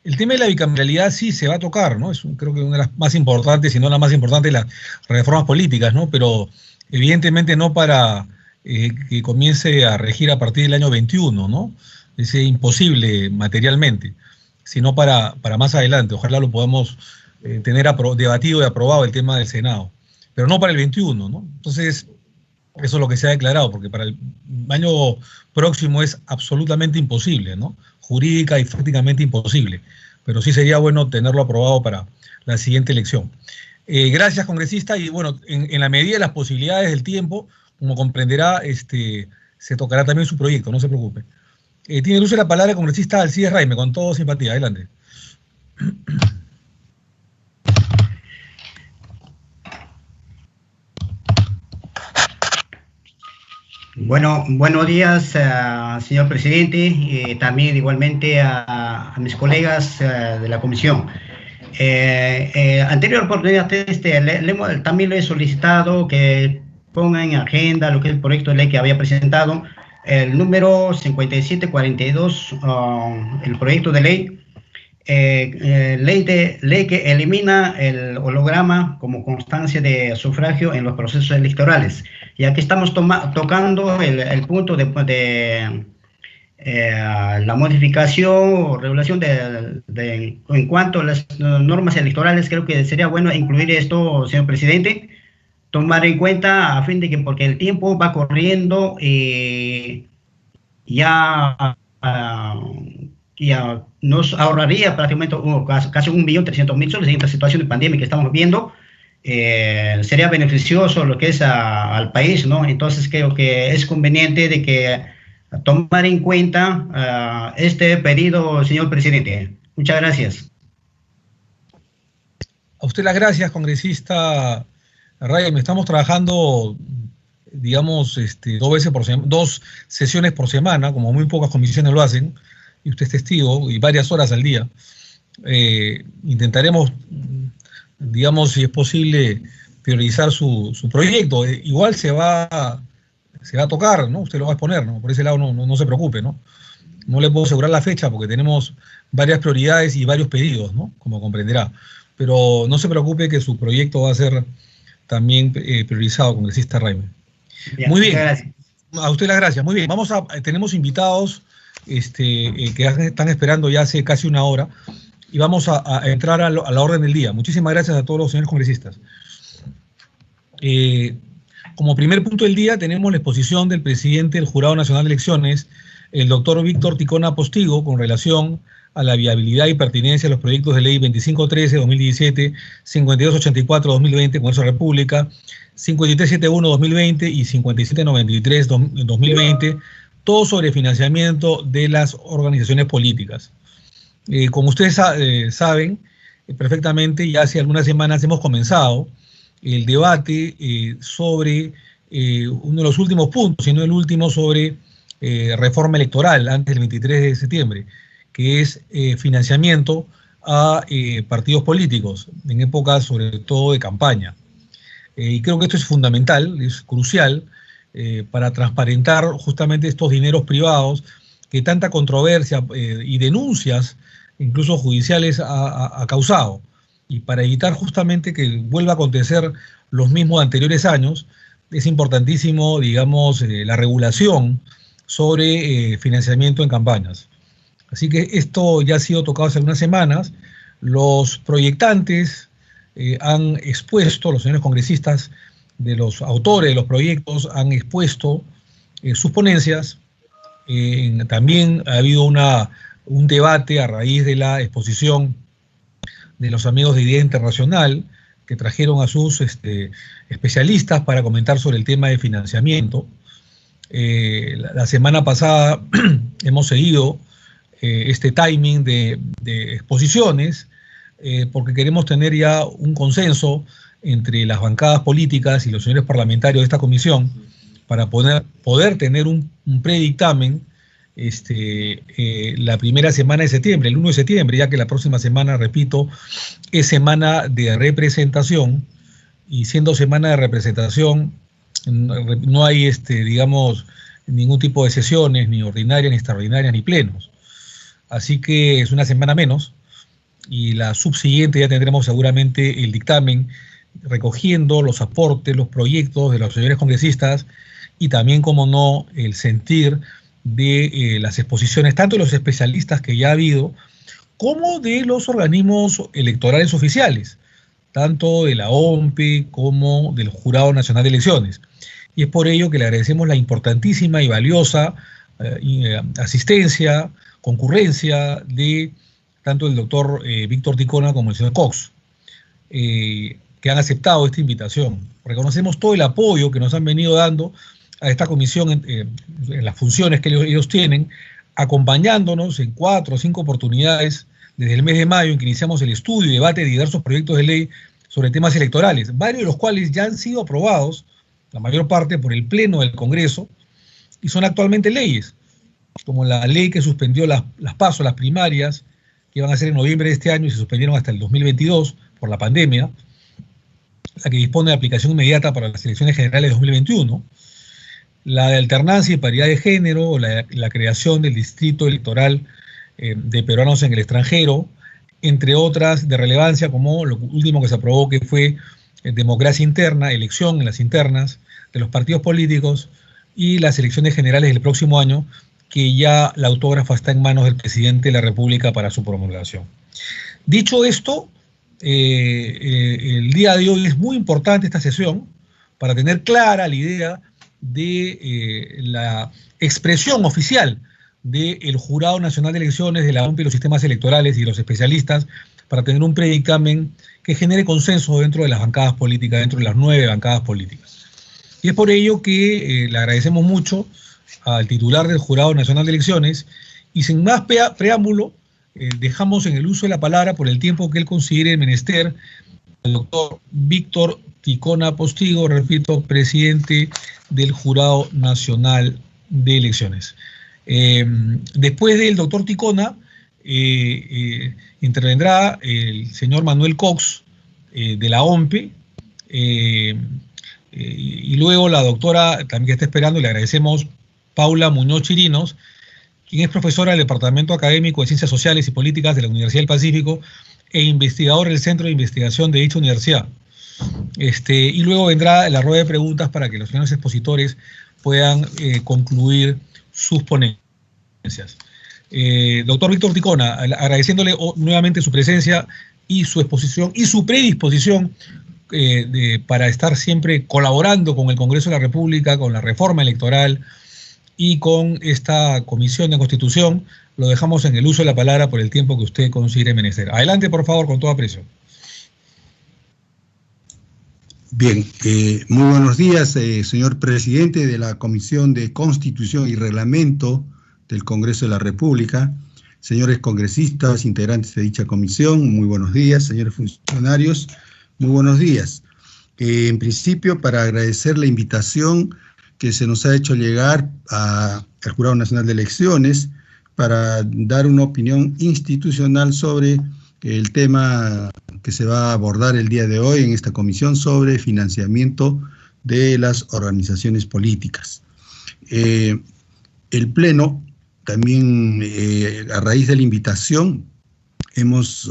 El tema de la bicameralidad sí se va a tocar, ¿no? Creo que una de las más importantes, si no la más importante, las reformas políticas, ¿no? Pero evidentemente no para que comience a regir a partir del año 21, ¿no? Es imposible materialmente, sino para más adelante. Ojalá lo podamos tener debatido y aprobado el tema del Senado, pero no para el 21, ¿no? Entonces, eso es lo que se ha declarado, porque para el año próximo es absolutamente imposible, ¿no? Jurídica y prácticamente imposible, pero sí sería bueno tenerlo aprobado para la siguiente elección. Gracias, congresista, y bueno, en la medida de las posibilidades del tiempo, como comprenderá, se tocará también su proyecto, no se preocupe. Tiene el uso de la palabra el congresista Alcides Raime, con toda simpatía. Adelante. Bueno, buenos días, señor presidente, y también igualmente a mis colegas de la comisión. Anterior oportunidad, también le he solicitado que ponga en agenda lo que es el proyecto de ley que había presentado, el número 5742, el proyecto de ley, ley que elimina el holograma como constancia de sufragio en los procesos electorales. Y aquí estamos tocando el punto de la modificación o regulación en cuanto a las normas electorales. Creo que sería bueno incluir esto, señor presidente, tomar en cuenta a fin de que, porque el tiempo va corriendo y ya nos ahorraría prácticamente casi 1.300.000 soles en esta situación de pandemia que estamos viendo. Sería beneficioso lo que es al país, ¿no? Entonces creo que es conveniente de que tomar en cuenta este pedido, señor presidente. Muchas gracias. A usted las gracias, congresista Raime. Estamos trabajando, digamos, 2 sesiones por semana, como muy pocas comisiones lo hacen, y usted es testigo, y varias horas al día. Intentaremos, digamos, si es posible, priorizar su proyecto. Igual se va a tocar, ¿no? Usted lo va a exponer, ¿no? Por ese lado no se preocupe, ¿no? No le puedo asegurar la fecha porque tenemos varias prioridades y varios pedidos, ¿no? Como comprenderá. Pero no se preocupe que su proyecto va a ser también priorizado, congresista Raime. Muy bien. Gracias. A usted las gracias. Muy bien. Tenemos invitados que están esperando ya hace casi una hora y vamos a entrar a la orden del día. Muchísimas gracias a todos los señores congresistas. Como primer punto del día tenemos la exposición del presidente del Jurado Nacional de Elecciones, el doctor Víctor Ticona Postigo, con relación a la viabilidad y pertinencia de los proyectos de ley 2513-2017, 5284-2020, Congreso de la República, 5371-2020 y 5793-2020, todo sobre financiamiento de las organizaciones políticas. Como ustedes saben perfectamente, ya hace algunas semanas hemos comenzado el debate sobre uno de los últimos puntos, si no el último, sobre reforma electoral antes del 23 de septiembre, que es financiamiento a partidos políticos en épocas sobre todo de campaña. Y creo que esto es fundamental, es crucial para transparentar justamente estos dineros privados que tanta controversia y denuncias, incluso judiciales, ha causado. Y para evitar justamente que vuelva a acontecer los mismos de anteriores años, es importantísimo, digamos, la regulación sobre financiamiento en campañas. Así que esto ya ha sido tocado hace unas semanas. Los proyectantes han expuesto, los señores congresistas de los autores de los proyectos han expuesto sus ponencias. También ha habido un debate a raíz de la exposición de los amigos de Idea Internacional, que trajeron a sus especialistas para comentar sobre el tema de financiamiento. La semana pasada hemos seguido este timing de exposiciones, porque queremos tener ya un consenso entre las bancadas políticas y los señores parlamentarios de esta comisión para poder tener un predictamen la primera semana de septiembre, el 1 de septiembre, ya que la próxima semana, repito, es semana de representación, y siendo semana de representación no hay, digamos, ningún tipo de sesiones, ni ordinarias, ni extraordinarias, ni plenos. Así que es una semana menos, y la subsiguiente ya tendremos seguramente el dictamen recogiendo los aportes, los proyectos de los señores congresistas, y también, como no, el sentir de las exposiciones, tanto de los especialistas que ya ha habido, como de los organismos electorales oficiales, tanto de la OMPE como del Jurado Nacional de Elecciones. Y es por ello que le agradecemos la importantísima y valiosa asistencia, concurrencia de tanto el doctor Víctor Ticona como el señor Cox, que han aceptado esta invitación. Reconocemos todo el apoyo que nos han venido dando a esta comisión en las funciones que ellos tienen, acompañándonos en 4 o 5 oportunidades desde el mes de mayo, en que iniciamos el estudio y debate de diversos proyectos de ley sobre temas electorales, varios de los cuales ya han sido aprobados, la mayor parte por el Pleno del Congreso, y son actualmente leyes, como la ley que suspendió las PASO, las primarias, que iban a ser en noviembre de este año y se suspendieron hasta el 2022 por la pandemia, la que dispone de aplicación inmediata para las elecciones generales de 2021, la de alternancia y paridad de género, la creación del distrito electoral de peruanos en el extranjero, entre otras de relevancia, como lo último que se aprobó, que fue democracia interna, elección en las internas de los partidos políticos, y las elecciones generales del próximo año, que ya la autógrafa está en manos del presidente de la República para su promulgación. Dicho esto, el día de hoy es muy importante esta sesión para tener clara la idea de la expresión oficial del Jurado Nacional de Elecciones, de la OMPE y los sistemas electorales y los especialistas, para tener un predictamen que genere consenso dentro de las bancadas políticas, dentro de las 9 bancadas políticas. Y es por ello que le agradecemos mucho al titular del Jurado Nacional de Elecciones, y sin más preámbulo, dejamos en el uso de la palabra, por el tiempo que él considere menester, al doctor Víctor Ticona Postigo, repito, presidente del Jurado Nacional de Elecciones. Después del doctor Ticona, intervendrá el señor Manuel Cox, de la OMPE, y luego la doctora, también que está esperando, le agradecemos, Paula Muñoz Chirinos, quien es profesora del Departamento Académico de Ciencias Sociales y Políticas de la Universidad del Pacífico e investigador del Centro de Investigación de dicha universidad. Y luego vendrá la rueda de preguntas para que los señores expositores puedan concluir sus ponencias. Doctor Víctor Ticona, agradeciéndole nuevamente su presencia y su exposición y su predisposición para estar siempre colaborando con el Congreso de la República, con la reforma electoral y con esta comisión de constitución. Lo dejamos en el uso de la palabra por el tiempo que usted considere menester. Adelante, por favor, con todo aprecio. Bien, muy buenos días, señor presidente de la Comisión de Constitución y Reglamento del Congreso de la República, señores congresistas, integrantes de dicha comisión, muy buenos días, señores funcionarios, muy buenos días. En principio, para agradecer la invitación que se nos ha hecho llegar al Jurado Nacional de Elecciones para dar una opinión institucional sobre el tema que se va a abordar el día de hoy en esta comisión sobre financiamiento de las organizaciones políticas. El Pleno también, a raíz de la invitación, hemos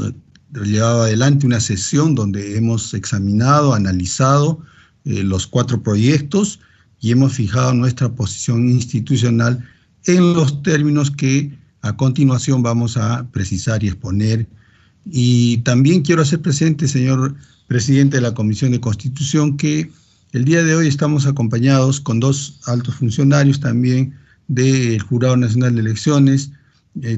llevado adelante una sesión donde hemos examinado, analizado los 4 proyectos y hemos fijado nuestra posición institucional en los términos que a continuación vamos a precisar y exponer. Y también quiero hacer presente, señor presidente de la Comisión de Constitución, que el día de hoy estamos acompañados con 2 altos funcionarios también del Jurado Nacional de Elecciones.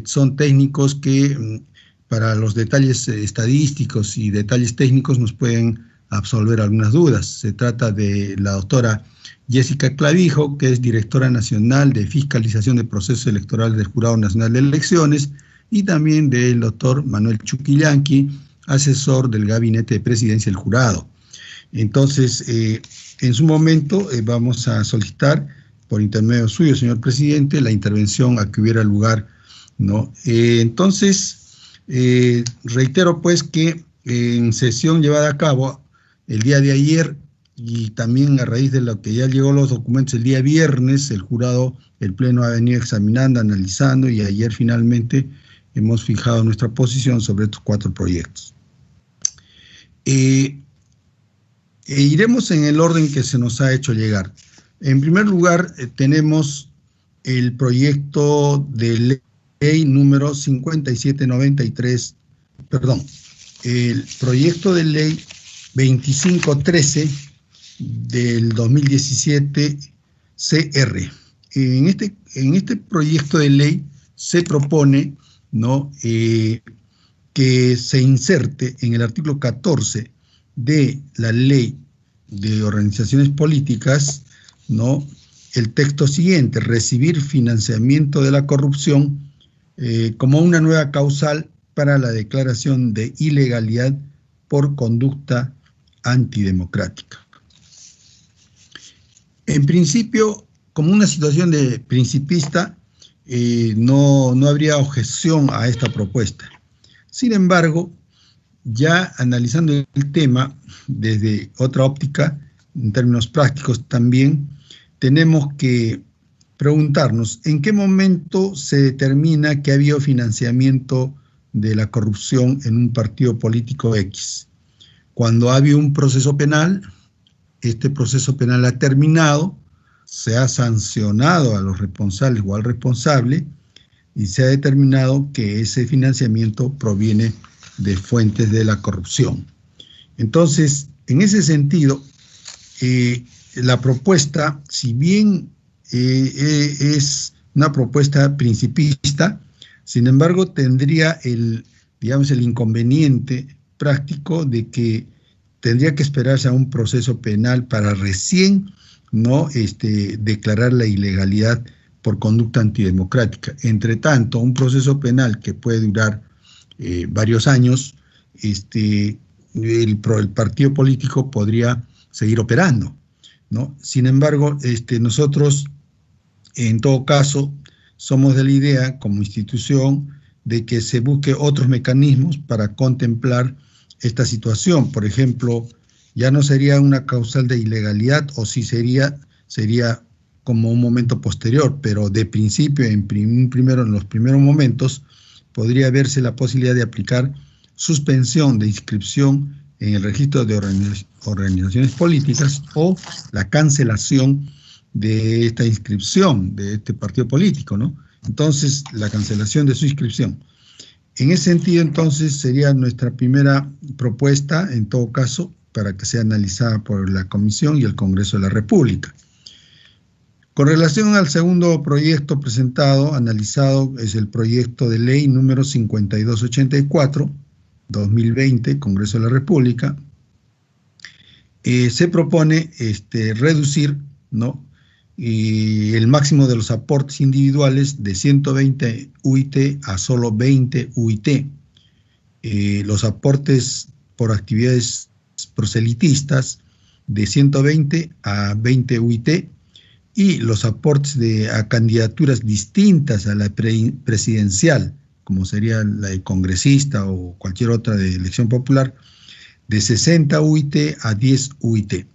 Son técnicos que para los detalles estadísticos y detalles técnicos nos pueden absolver algunas dudas. Se trata de la doctora Jessica Clavijo, que es directora nacional de fiscalización de procesos electorales del Jurado Nacional de Elecciones, y también del doctor Manuel Chuquillanqui, asesor del Gabinete de Presidencia del Jurado. Entonces, en su momento vamos a solicitar, por intermedio suyo, señor presidente, la intervención a que hubiera lugar, ¿no? Entonces, reitero pues que en sesión llevada a cabo el día de ayer y también a raíz de lo que ya llegó los documentos el día viernes, el jurado, el Pleno ha venido examinando, analizando y ayer finalmente hemos fijado nuestra posición sobre estos 4 proyectos. Iremos en el orden que se nos ha hecho llegar. En primer lugar, tenemos el proyecto de ley número 5793, perdón, el proyecto de ley 2513 del 2017 CR. En este proyecto de ley se propone, ¿no?, que se inserte en el artículo 14 de la Ley de Organizaciones Políticas, ¿no?, el texto siguiente: recibir financiamiento de la corrupción como una nueva causal para la declaración de ilegalidad por conducta antidemocrática. En principio, como una situación de principista, no habría objeción a esta propuesta. Sin embargo, ya analizando el tema desde otra óptica, en términos prácticos también, tenemos que preguntarnos en qué momento se determina que ha habido financiamiento de la corrupción en un partido político X. Cuando ha habido un proceso penal, este proceso penal ha terminado, se ha sancionado a los responsables o al responsable y se ha determinado que ese financiamiento proviene de fuentes de la corrupción. Entonces, en ese sentido, la propuesta, si bien es una propuesta principista, sin embargo tendría el inconveniente práctico de que tendría que esperarse a un proceso penal para recién, ¿no?, declarar la ilegalidad por conducta antidemocrática. Entre tanto, un proceso penal que puede durar varios años, el partido político podría seguir operando, ¿no? Sin embargo, nosotros, en todo caso, somos de la idea, como institución, de que se busque otros mecanismos para contemplar esta situación. Por ejemplo, ya no sería una causal de ilegalidad, o si sería como un momento posterior, pero de principio, en los primeros momentos, podría verse la posibilidad de aplicar suspensión de inscripción en el registro de organizaciones políticas o la cancelación de esta inscripción de este partido político, ¿no? Entonces, la cancelación de su inscripción. En ese sentido, entonces, sería nuestra primera propuesta, en todo caso, para que sea analizada por la Comisión y el Congreso de la República. Con relación al segundo proyecto presentado, analizado, es el proyecto de ley número 5284, 2020, Congreso de la República. Se propone reducir, ¿no?, el máximo de los aportes individuales de 120 UIT a solo 20 UIT. Los aportes por actividades proselitistas de 120 a 20 UIT, y los aportes a candidaturas distintas a la presidencial, como sería la de congresista o cualquier otra de elección popular, de 60 UIT a 10 UIT.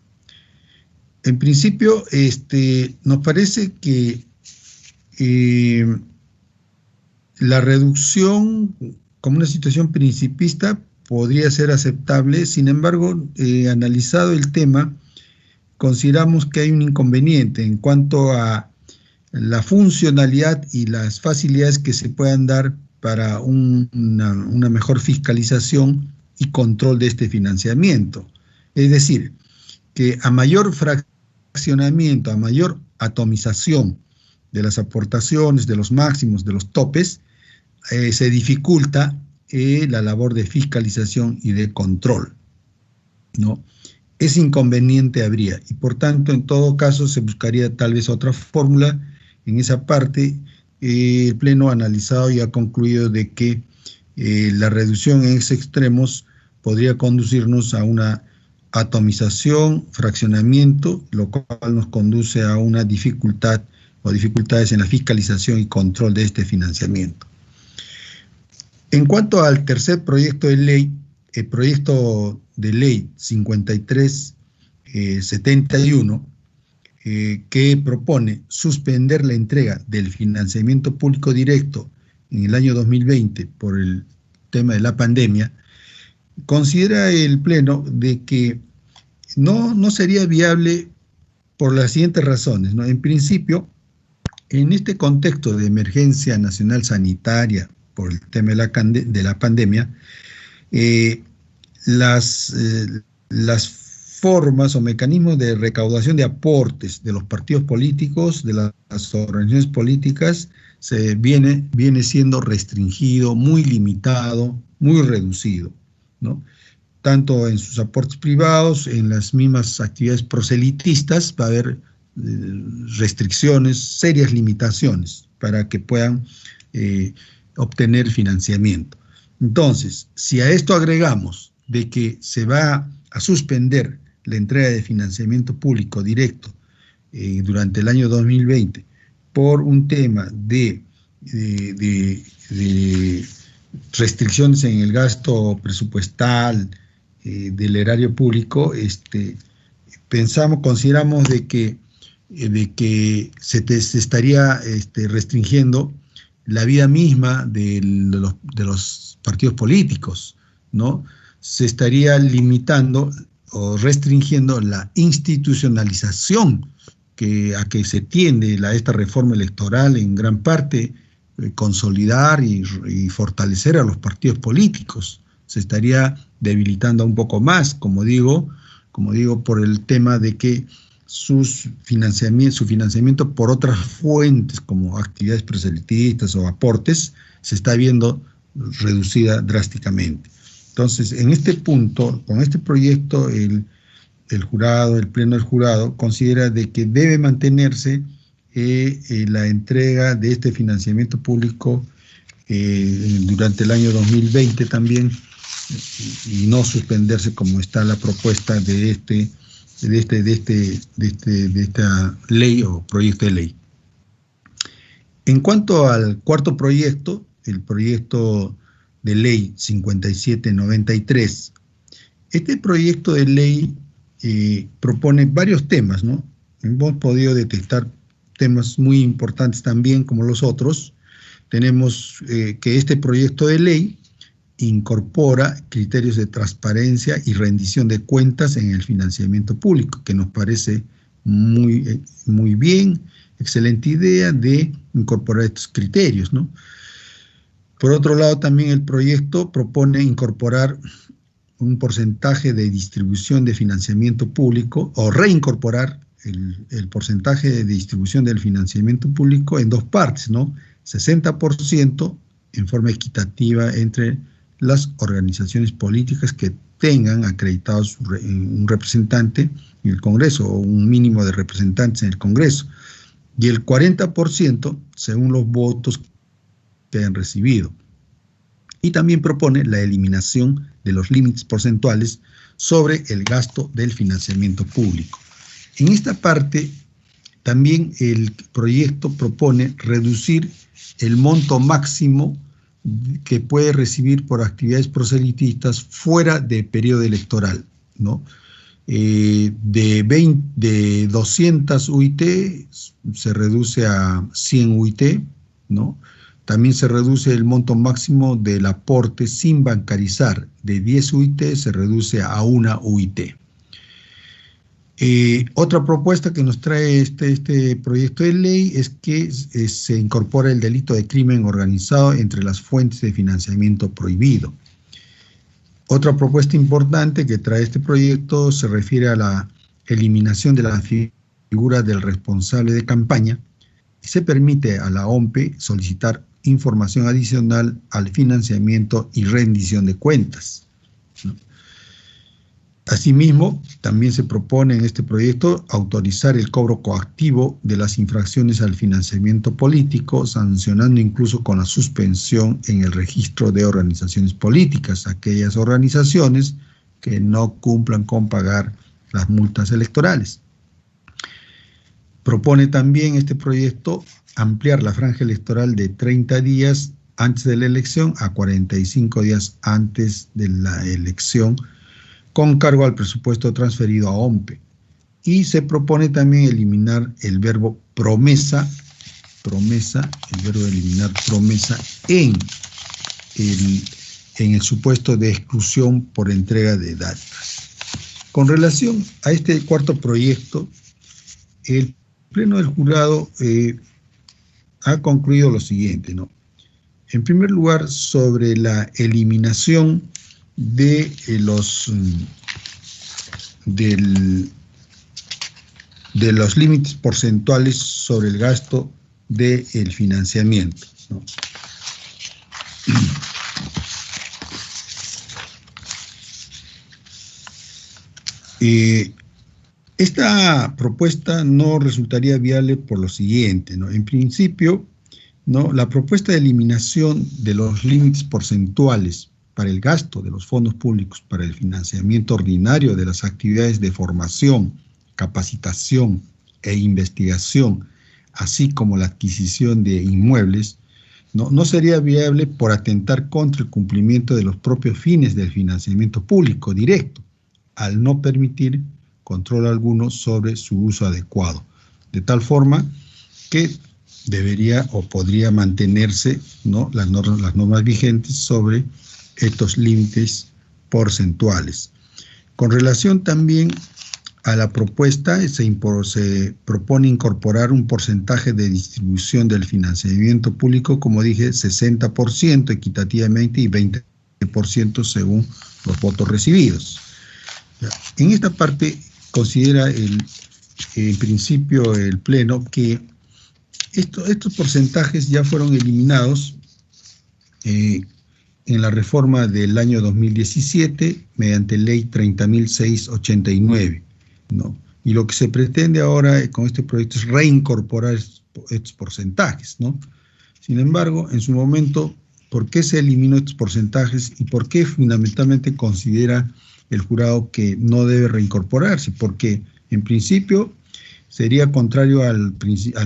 En principio, nos parece que la reducción como una situación principista podría ser aceptable. Sin embargo, analizado el tema, consideramos que hay un inconveniente en cuanto a la funcionalidad y las facilidades que se puedan dar para una mejor fiscalización y control de este financiamiento. Es decir, que a mayor fraccionamiento, a mayor atomización de las aportaciones, de los máximos, de los topes, se dificulta la labor de fiscalización y de control, ¿no? Ese inconveniente habría, y por tanto, en todo caso, se buscaría tal vez otra fórmula. En esa parte, el Pleno ha analizado y ha concluido de que la reducción en esos extremos podría conducirnos a una atomización, fraccionamiento, lo cual nos conduce a una dificultad o dificultades en la fiscalización y control de este financiamiento. En cuanto al tercer proyecto de ley, el proyecto de ley 5371, que propone suspender la entrega del financiamiento público directo en el año 2020 por el tema de la pandemia, considera el Pleno de que no sería viable por las siguientes razones, ¿no? En principio, en este contexto de emergencia nacional sanitaria por el tema de la pandemia, las formas o mecanismos de recaudación de aportes de los partidos políticos, de las organizaciones políticas, viene siendo restringido, muy limitado, muy reducido, ¿no? Tanto en sus aportes privados, en las mismas actividades proselitistas, va a haber restricciones, serias limitaciones para que puedan obtener financiamiento. Entonces, si a esto agregamos de que se va a suspender la entrega de financiamiento público directo durante el año 2020 por un tema de restricciones en el gasto presupuestal del erario público, consideramos de que se estaría restringiendo la vida misma de los partidos políticos, ¿no? Se estaría limitando o restringiendo la institucionalización a que se tiende esta reforma electoral, en gran parte consolidar y fortalecer a los partidos políticos. Se estaría debilitando un poco más, como digo, por el tema de que su financiamiento por otras fuentes, como actividades proselitistas o aportes, se está viendo reducida drásticamente. Entonces, en este punto, con este proyecto, el Pleno del Jurado considera de que debe mantenerse la entrega de este financiamiento público durante el año 2020 también, y no suspenderse como está la propuesta de esta ley o proyecto de ley. En cuanto al cuarto proyecto, el proyecto de ley 5793, este proyecto de ley propone varios temas, ¿no? Hemos podido detectar temas muy importantes también como los otros. Tenemos que este proyecto de ley incorpora criterios de transparencia y rendición de cuentas en el financiamiento público, que nos parece muy bien, excelente idea de incorporar estos criterios, ¿no? Por otro lado, también el proyecto propone incorporar un porcentaje de distribución de financiamiento público o reincorporar el porcentaje de distribución del financiamiento público en dos partes, ¿no? 60% en forma equitativa entre las organizaciones políticas que tengan acreditados un representante en el Congreso o un mínimo de representantes en el Congreso, y el 40% según los votos que hayan recibido. Y también propone la eliminación de los límites porcentuales sobre el gasto del financiamiento público. En esta parte, también el proyecto propone reducir el monto máximo que puede recibir por actividades proselitistas fuera de periodo electoral, ¿no? De 200 UIT se reduce a 100 UIT, ¿no? También se reduce el monto máximo del aporte sin bancarizar. De 10 UIT se reduce a 1 UIT. Otra propuesta que nos trae este proyecto de ley es que se incorpora el delito de crimen organizado entre las fuentes de financiamiento prohibido. Otra propuesta importante que trae este proyecto se refiere a la eliminación de la figura del responsable de campaña y se permite a la OMPE solicitar información adicional al financiamiento y rendición de cuentas, ¿no? Asimismo, también se propone en este proyecto autorizar el cobro coactivo de las infracciones al financiamiento político, sancionando incluso con la suspensión en el registro de organizaciones políticas, aquellas organizaciones que no cumplan con pagar las multas electorales. Propone también este proyecto ampliar la franja electoral de 30 días antes de la elección a 45 días antes de la elección, con cargo al presupuesto transferido a OMPE. Y se propone también eliminar el verbo promesa, el verbo de eliminar promesa en el supuesto de exclusión por entrega de dádivas. Con relación a este cuarto proyecto, el Pleno del Jurado ha concluido lo siguiente, ¿no? En primer lugar, sobre la eliminación de los límites porcentuales sobre el gasto del financiamiento, ¿no? Esta propuesta no resultaría viable por lo siguiente, ¿no? En principio, ¿no?, la propuesta de eliminación de los límites porcentuales para el gasto de los fondos públicos para el financiamiento ordinario de las actividades de formación, capacitación e investigación, así como la adquisición de inmuebles, no sería viable por atentar contra el cumplimiento de los propios fines del financiamiento público directo, al no permitir control alguno sobre su uso adecuado, de tal forma que debería o podría mantenerse, ¿no?, las normas vigentes sobre estos límites porcentuales. Con relación también a la propuesta, se propone incorporar un porcentaje de distribución del financiamiento público, como dije, 60% equitativamente y 20% según los votos recibidos. En esta parte considera en principio el Pleno que estos porcentajes ya fueron eliminados en la reforma del año 2017 mediante ley 30.689, ¿no? Y lo que se pretende ahora con este proyecto es reincorporar estos porcentajes, ¿no? Sin embargo, en su momento, ¿por qué se eliminó estos porcentajes y por qué fundamentalmente considera el jurado que no debe reincorporarse? Porque en principio sería contrario al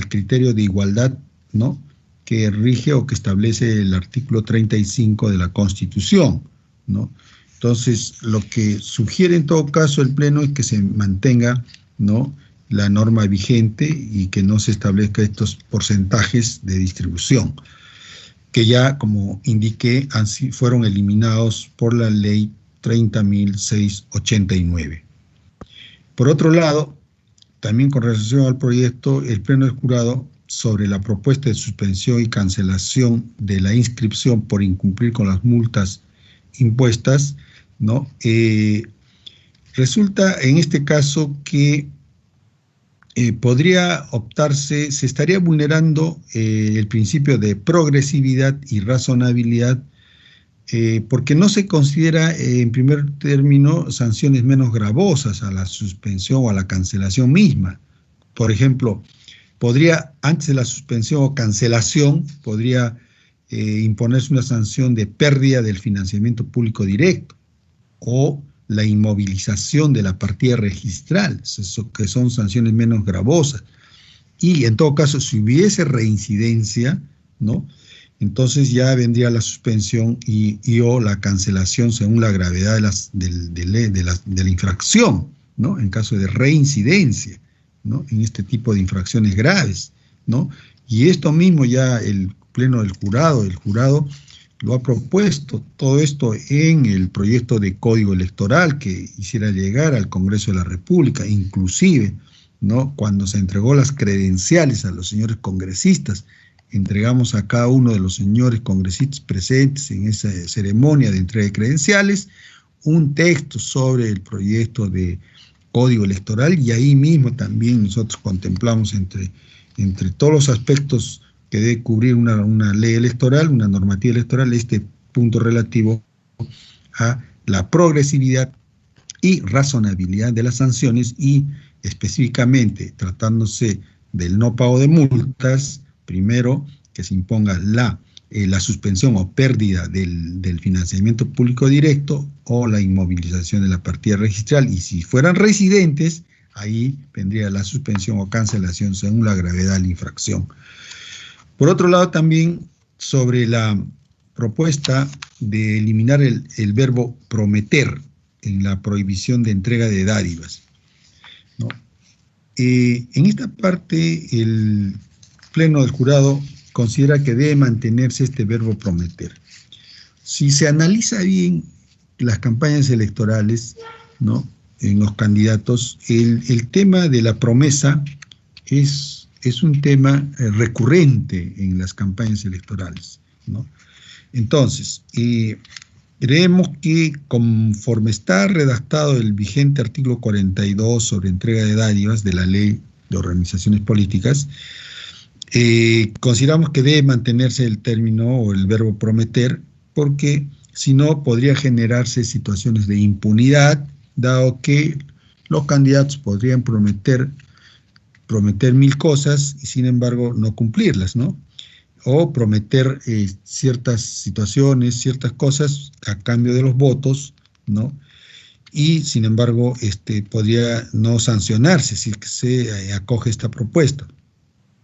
criterio de igualdad, ¿no?, que rige o que establece el artículo 35 de la Constitución, ¿no? Entonces, lo que sugiere en todo caso el Pleno es que se mantenga, ¿no?, la norma vigente y que no se establezca estos porcentajes de distribución, que ya, como indiqué, fueron eliminados por la ley 30.689. Por otro lado, también con relación al proyecto, el Pleno del Jurado, sobre la propuesta de suspensión y cancelación de la inscripción por incumplir con las multas impuestas, ¿no?, resulta en este caso que podría optarse, se estaría vulnerando el principio de progresividad y razonabilidad, porque no se considera en primer término sanciones menos gravosas a la suspensión o a la cancelación misma. Por ejemplo, podría, antes de la suspensión o cancelación, podría imponerse una sanción de pérdida del financiamiento público directo o la inmovilización de la partida registral, que son sanciones menos gravosas. Y en todo caso, si hubiese reincidencia, ¿no?, entonces ya vendría la suspensión y o la cancelación según la gravedad de la infracción, ¿no?, en caso de reincidencia, ¿no?, en este tipo de infracciones graves, ¿no? Y esto mismo ya el Pleno del Jurado, lo ha propuesto todo esto en el proyecto de Código Electoral que hiciera llegar al Congreso de la República, inclusive, ¿no?, cuando se entregó las credenciales a los señores congresistas, entregamos a cada uno de los señores congresistas presentes en esa ceremonia de entrega de credenciales un texto sobre el proyecto de Código Electoral, y ahí mismo también nosotros contemplamos entre todos los aspectos que debe cubrir una ley electoral, una normativa electoral, este punto relativo a la progresividad y razonabilidad de las sanciones, y específicamente tratándose del no pago de multas, primero que se imponga la suspensión o pérdida del financiamiento público directo o la inmovilización de la partida registral, y si fueran residentes, ahí vendría la suspensión o cancelación según la gravedad de la infracción. Por otro lado, también sobre la propuesta de eliminar el verbo prometer en la prohibición de entrega de dádivas, ¿no? En esta parte, el Pleno del Jurado considera que debe mantenerse este verbo prometer. Si se analiza bien las campañas electorales, ¿no?, en los candidatos, el tema de la promesa es un tema recurrente en las campañas electorales, ¿no? Entonces, creemos que conforme está redactado el vigente artículo 42 sobre entrega de dádivas de la Ley de Organizaciones Políticas, consideramos que debe mantenerse el término o el verbo prometer, porque si no podría generarse situaciones de impunidad, dado que los candidatos podrían prometer 1000 cosas y sin embargo no cumplirlas, ¿no? O prometer ciertas situaciones, ciertas cosas a cambio de los votos, ¿no? Y sin embargo podría no sancionarse si se acoge esta propuesta.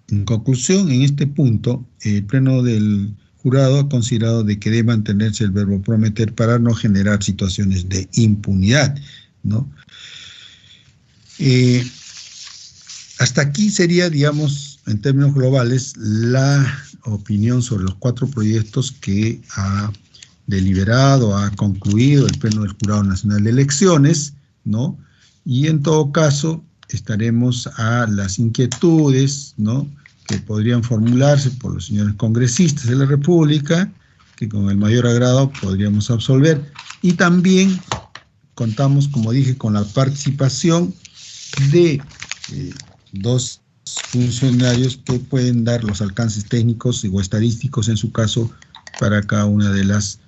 En conclusión, en este punto, el Pleno del Jurado ha considerado de que debe mantenerse el verbo prometer para no generar situaciones de impunidad, ¿no? Hasta aquí sería, digamos, en términos globales, la opinión sobre los 4 proyectos que ha deliberado, ha concluido el Pleno del Jurado Nacional de Elecciones, ¿no? Y en todo caso, estaremos a las inquietudes, ¿no?, que podrían formularse por los señores congresistas de la República, que con el mayor agrado podríamos absolver. Y también contamos, como dije, con la participación de 2 funcionarios que pueden dar los alcances técnicos o estadísticos, en su caso, para cada una de las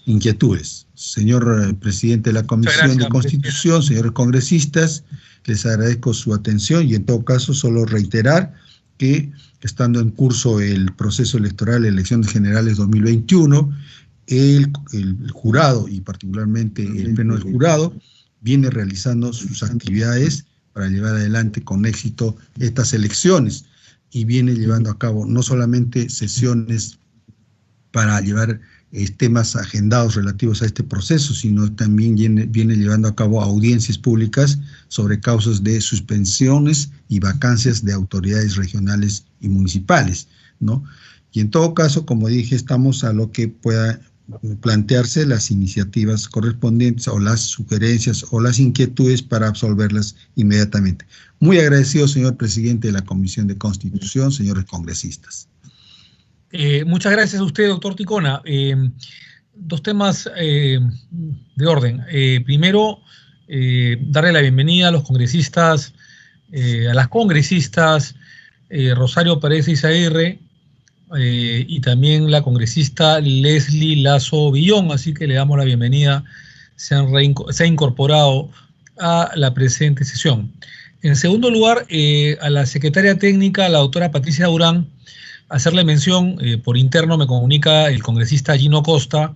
inquietudes. Señor presidente de la Comisión de Constitución, señores congresistas, les agradezco su atención y en todo caso solo reiterar que estando en curso el proceso electoral de elecciones generales 2021, el jurado y particularmente el Pleno del Jurado viene realizando sus actividades para llevar adelante con éxito estas elecciones y viene llevando a cabo no solamente sesiones para llevar temas agendados relativos a este proceso, sino también viene llevando a cabo audiencias públicas sobre causas de suspensiones y vacancias de autoridades regionales y municipales, ¿no? Y en todo caso, como dije, estamos a lo que pueda plantearse las iniciativas correspondientes o las sugerencias o las inquietudes para absolverlas inmediatamente. Muy agradecido, señor presidente de la Comisión de Constitución, señores congresistas. Muchas gracias a usted, doctor Ticona. 2 temas de orden. Primero, darle la bienvenida a los congresistas, a las congresistas Rosario Pérez Izaguirre y también la congresista Leslie Lazo Villón, así que le damos la bienvenida, se ha incorporado a la presente sesión. En segundo lugar, a la secretaria técnica, la doctora Patricia Durán, hacerle mención, por interno me comunica el congresista Gino Costa,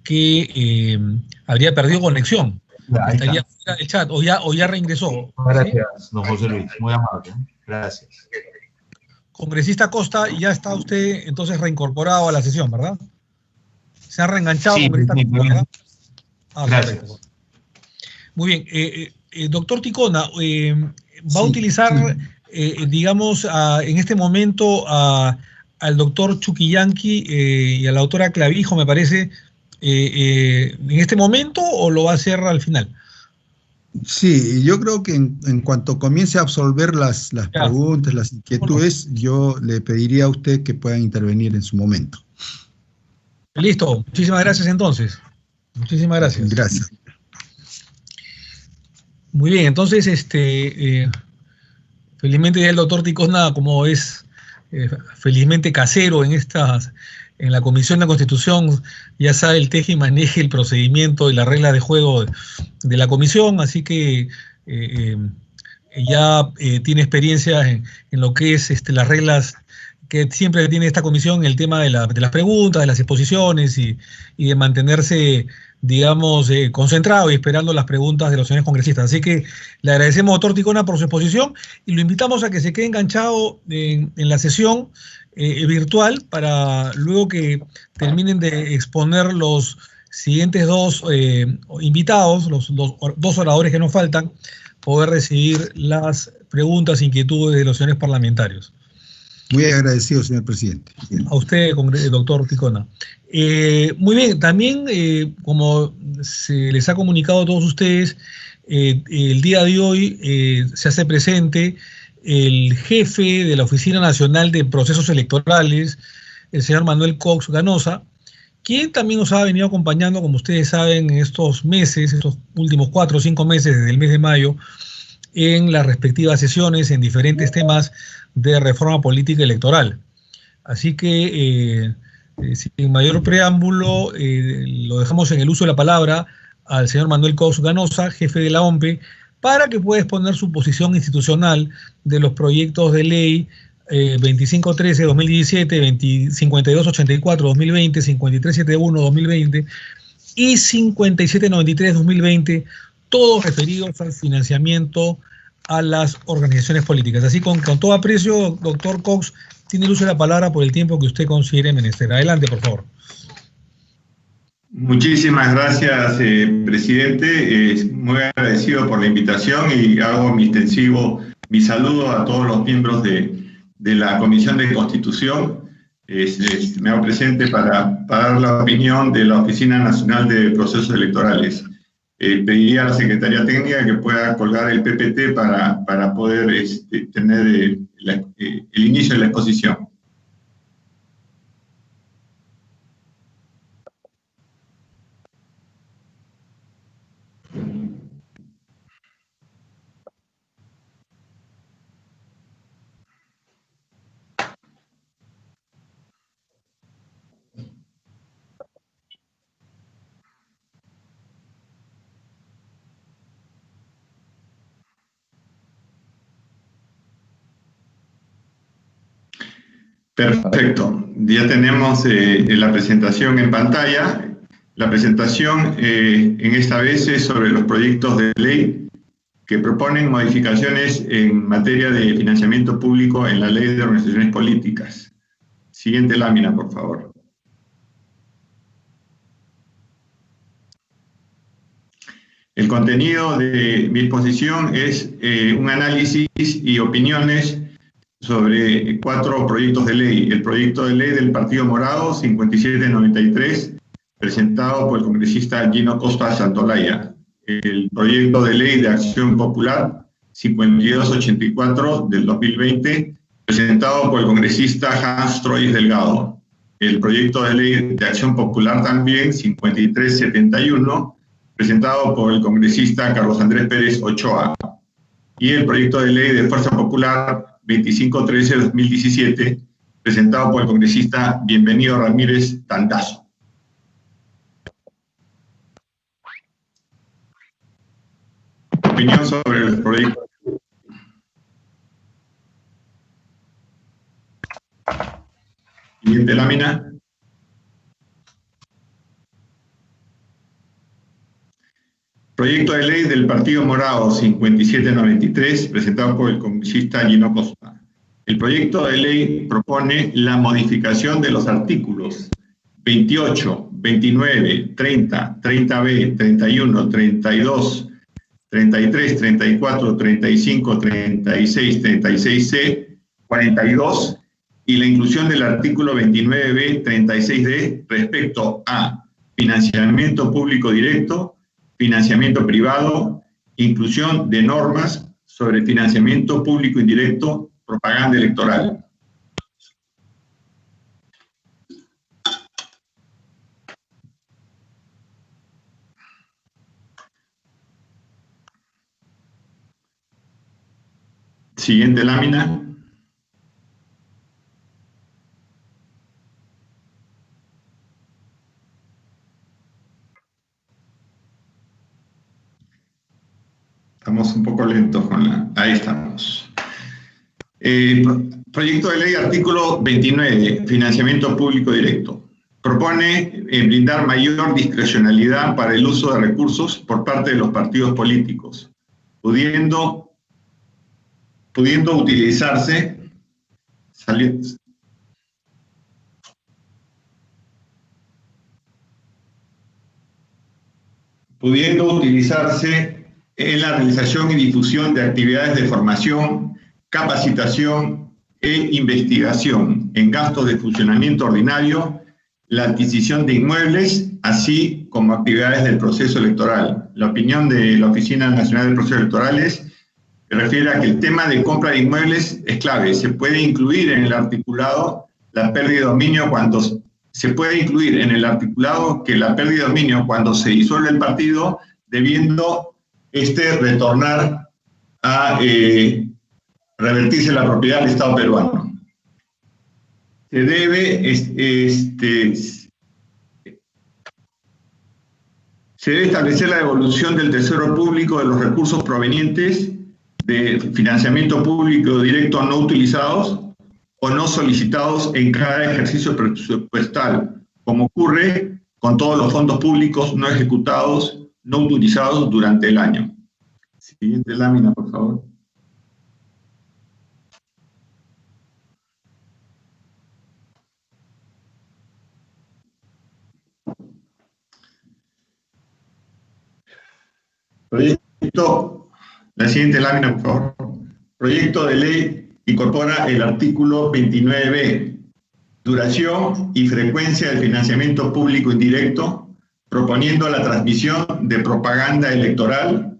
que habría perdido conexión. Ahí Estaría está. fuera del chat, o ya reingresó. Gracias, don José Luis, muy amable. Gracias. Congresista Costa, ya está usted entonces reincorporado a la sesión, ¿verdad? Se ha reenganchado, Sí, congresista sí, Costa, ¿verdad? Gracias. Perfecto. Muy bien. Doctor Ticona, ¿va a utilizar, digamos, en este momento al doctor Chuquillanqui y a la doctora Clavijo, me parece, en este momento o lo va a hacer al final? Sí, yo creo que en cuanto comience a absolver las preguntas, las inquietudes, yo le pediría a usted que puedan intervenir en su momento. Listo, muchísimas gracias entonces. Muchísimas gracias. Gracias. Muy bien, entonces, felizmente ya el doctor Ticona, como es felizmente casero en la Comisión de Constitución, ya sabe el teje y maneje, el procedimiento y la regla de juego de la comisión, así que ya tiene experiencia en lo que es las reglas que siempre tiene esta comisión, el tema de las preguntas, de las exposiciones y de mantenerse, digamos, concentrado y esperando las preguntas de los señores congresistas. Así que le agradecemos, doctor Ticona, por su exposición y lo invitamos a que se quede enganchado en la sesión virtual para luego que terminen de exponer los siguientes dos invitados, los dos oradores que nos faltan, poder recibir las preguntas e inquietudes de los señores parlamentarios. Muy agradecido, señor presidente. A usted, doctor Ticona. Muy bien, también, como se les ha comunicado a todos ustedes, el día de hoy se hace presente el jefe de la Oficina Nacional de Procesos Electorales, el señor Manuel Cox Ganosa, quien también nos ha venido acompañando, como ustedes saben, en estos meses, estos últimos 4 o 5 meses, desde el mes de mayo, en las respectivas sesiones en diferentes temas de reforma política electoral. Así que, sin mayor preámbulo, lo dejamos en el uso de la palabra al señor Manuel Cox Ganosa, jefe de la OMPE, para que pueda exponer su posición institucional de los proyectos de ley 2513-2017, 5284-2020, 5371-2020 y 5793-2020, todos referidos al financiamiento a las organizaciones políticas. Así con todo aprecio, doctor Cox, tiene el uso de la palabra por el tiempo que usted considere menester. Adelante, por favor. Muchísimas gracias, presidente. Muy agradecido por la invitación y hago mi saludo a todos los miembros de la Comisión de Constitución. Me hago presente para dar la opinión de la Oficina Nacional de Procesos Electorales. Pediría a la Secretaría Técnica que pueda colgar el PPT para poder tener el inicio de la exposición. Perfecto, ya tenemos la presentación en pantalla. La presentación en esta vez es sobre los proyectos de ley que proponen modificaciones en materia de financiamiento público en la Ley de Organizaciones Políticas. Siguiente lámina, por favor. El contenido de mi exposición es un análisis y opiniones sobre 4 proyectos de ley. El proyecto de ley del Partido Morado, 5793, presentado por el congresista Gino Costa Santolaya. El proyecto de ley de Acción Popular, 5284 del 2020, presentado por el congresista Hans Troyes Delgado. El proyecto de ley de Acción Popular también, 5371, presentado por el congresista Carlos Andrés Pérez Ochoa. Y el proyecto de ley de Fuerza Popular 2513-2017, presentado por el congresista Bienvenido Ramírez Tandazo. Opinión sobre el proyecto. Siguiente lámina. Proyecto de ley del Partido Morado 5793, presentado por el congresista Gino Costa. El proyecto de ley propone la modificación de los artículos 28, 29, 30, 30B, 31, 32, 33, 34, 35, 36, 36C, 42 y la inclusión del artículo 29B, 36D respecto a financiamiento público directo, financiamiento privado, inclusión de normas sobre financiamiento público indirecto, propaganda electoral. Siguiente lámina. Estamos un poco lentos con la... Ahí estamos. Proyecto de ley, artículo 29, financiamiento público directo. Propone brindar mayor discrecionalidad para el uso de recursos por parte de los partidos políticos, pudiendo utilizarse en la realización y difusión de actividades de formación, capacitación e investigación en gastos de funcionamiento ordinario, la adquisición de inmuebles, así como actividades del proceso electoral. La opinión de la Oficina Nacional de Procesos Electorales refiere a que el tema de compra de inmuebles es clave. Se puede incluir en el articulado la pérdida de dominio cuando se se disuelve el partido, debiendo retornar a revertirse la propiedad del Estado peruano. Se debe establecer la devolución del tesoro público de los recursos provenientes de financiamiento público directo no utilizados o no solicitados en cada ejercicio presupuestal, como ocurre con todos los fondos públicos no ejecutados, no utilizados durante el año. Siguiente lámina, por favor. La siguiente lámina, por favor. Proyecto de ley incorpora el artículo 29B, duración y frecuencia del financiamiento público indirecto, proponiendo la transmisión de propaganda electoral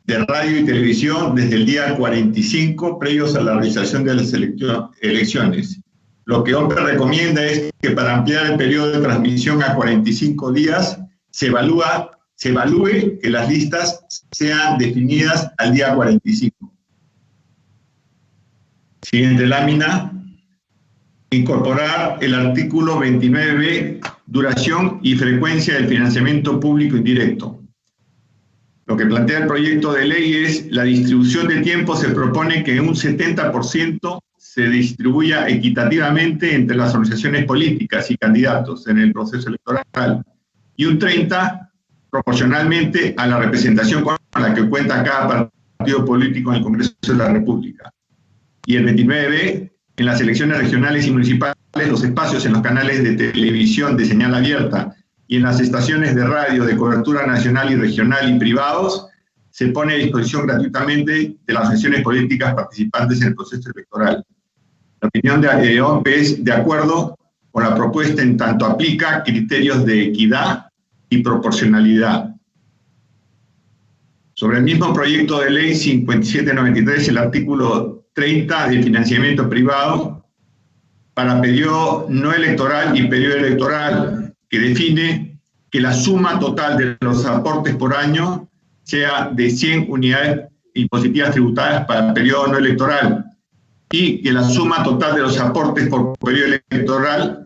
de radio y televisión desde el día 45 previos a la realización de las elecciones. Lo que OMPE recomienda es que para ampliar el periodo de transmisión a 45 días se evalúe que las listas sean definidas al día 45. Siguiente lámina. Incorporar el artículo 29B, duración y frecuencia del financiamiento público indirecto. Lo que plantea el proyecto de ley es la distribución de tiempo. Se propone que un 70% se distribuya equitativamente entre las organizaciones políticas y candidatos en el proceso electoral, y un 30% proporcionalmente a la representación con la que cuenta cada partido político en el Congreso de la República. Y el 29B, en las elecciones regionales y municipales, los espacios en los canales de televisión de señal abierta y en las estaciones de radio de cobertura nacional y regional y privados, se pone a disposición gratuitamente de las organizaciones políticas participantes en el proceso electoral. La opinión de OMPE es de acuerdo con la propuesta en tanto aplica criterios de equidad y proporcionalidad. Sobre el mismo proyecto de ley 5793, el artículo 30 de financiamiento privado para periodo no electoral y periodo electoral, que define que la suma total de los aportes por año sea de 100 unidades impositivas tributadas para el periodo no electoral, y que la suma total de los aportes por periodo electoral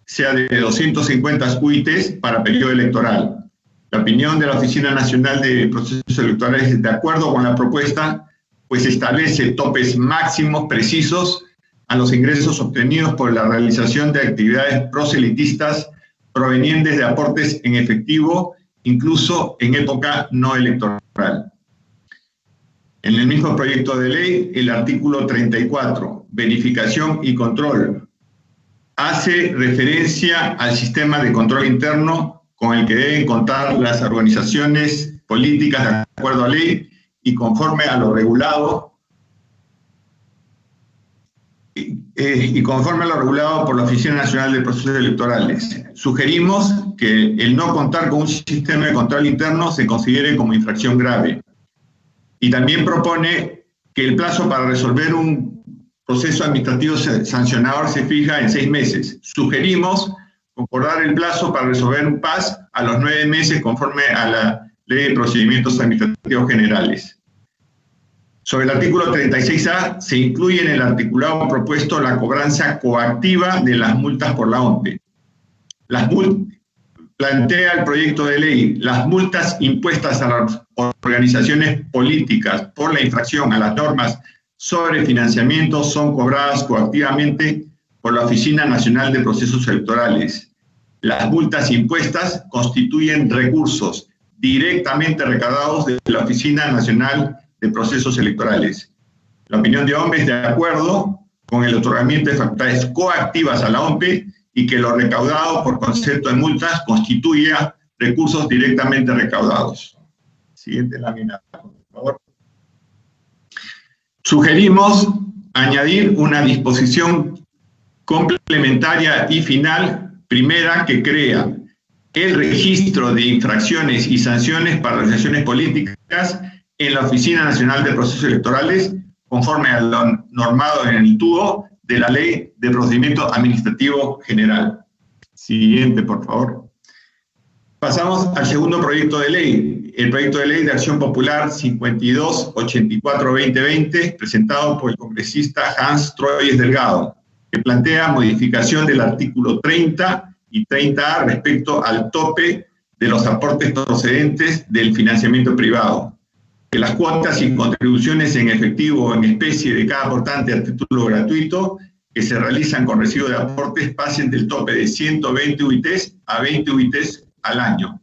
sea de 250 UITs para periodo electoral. La opinión de la Oficina Nacional de Procesos Electorales es de acuerdo con la propuesta, pues establece topes máximos precisos a los ingresos obtenidos por la realización de actividades proselitistas provenientes de aportes en efectivo incluso en época no electoral. En el mismo proyecto de ley, el artículo 34, verificación y control, hace referencia al sistema de control interno con el que deben contar las organizaciones políticas de acuerdo a ley y conforme a lo regulado por la Oficina Nacional de Procesos Electorales. Sugerimos que el no contar con un sistema de control interno se considere como infracción grave. Y también propone que el plazo para resolver un proceso administrativo sancionador se fija en 6 meses. Sugerimos concordar el plazo para resolver un PAS a los 9 meses conforme a la Ley de Procedimientos Administrativos Generales. Sobre el artículo 36A, se incluye en el articulado propuesto la cobranza coactiva de las multas por la OMPE. Plantea el proyecto de ley, las multas impuestas a las organizaciones políticas por la infracción a las normas sobre financiamiento son cobradas coactivamente por la Oficina Nacional de Procesos Electorales. Las multas impuestas constituyen recursos directamente recaudados de la Oficina Nacional de Procesos Electorales. La opinión de OMPE es de acuerdo con el otorgamiento de facultades coactivas a la OMPE y que lo recaudado por concepto de multas constituya recursos directamente recaudados. Siguiente lámina, por favor. Sugerimos añadir una disposición complementaria y final, primera, que crea el registro de infracciones y sanciones para organizaciones políticas en la Oficina Nacional de Procesos Electorales, conforme a lo normado en el TUO de la Ley de Procedimiento Administrativo General. Siguiente, por favor. Pasamos al segundo proyecto de ley, el proyecto de ley de Acción Popular 5284-2020, presentado por el congresista Hans Troyes Delgado, que plantea modificación del artículo 30 y 30A respecto al tope de los aportes procedentes del financiamiento privado. Que las cuotas y contribuciones en efectivo o en especie de cada aportante a título gratuito que se realizan con recibo de aportes pasen del tope de 120 UITs a 20 UITs al año.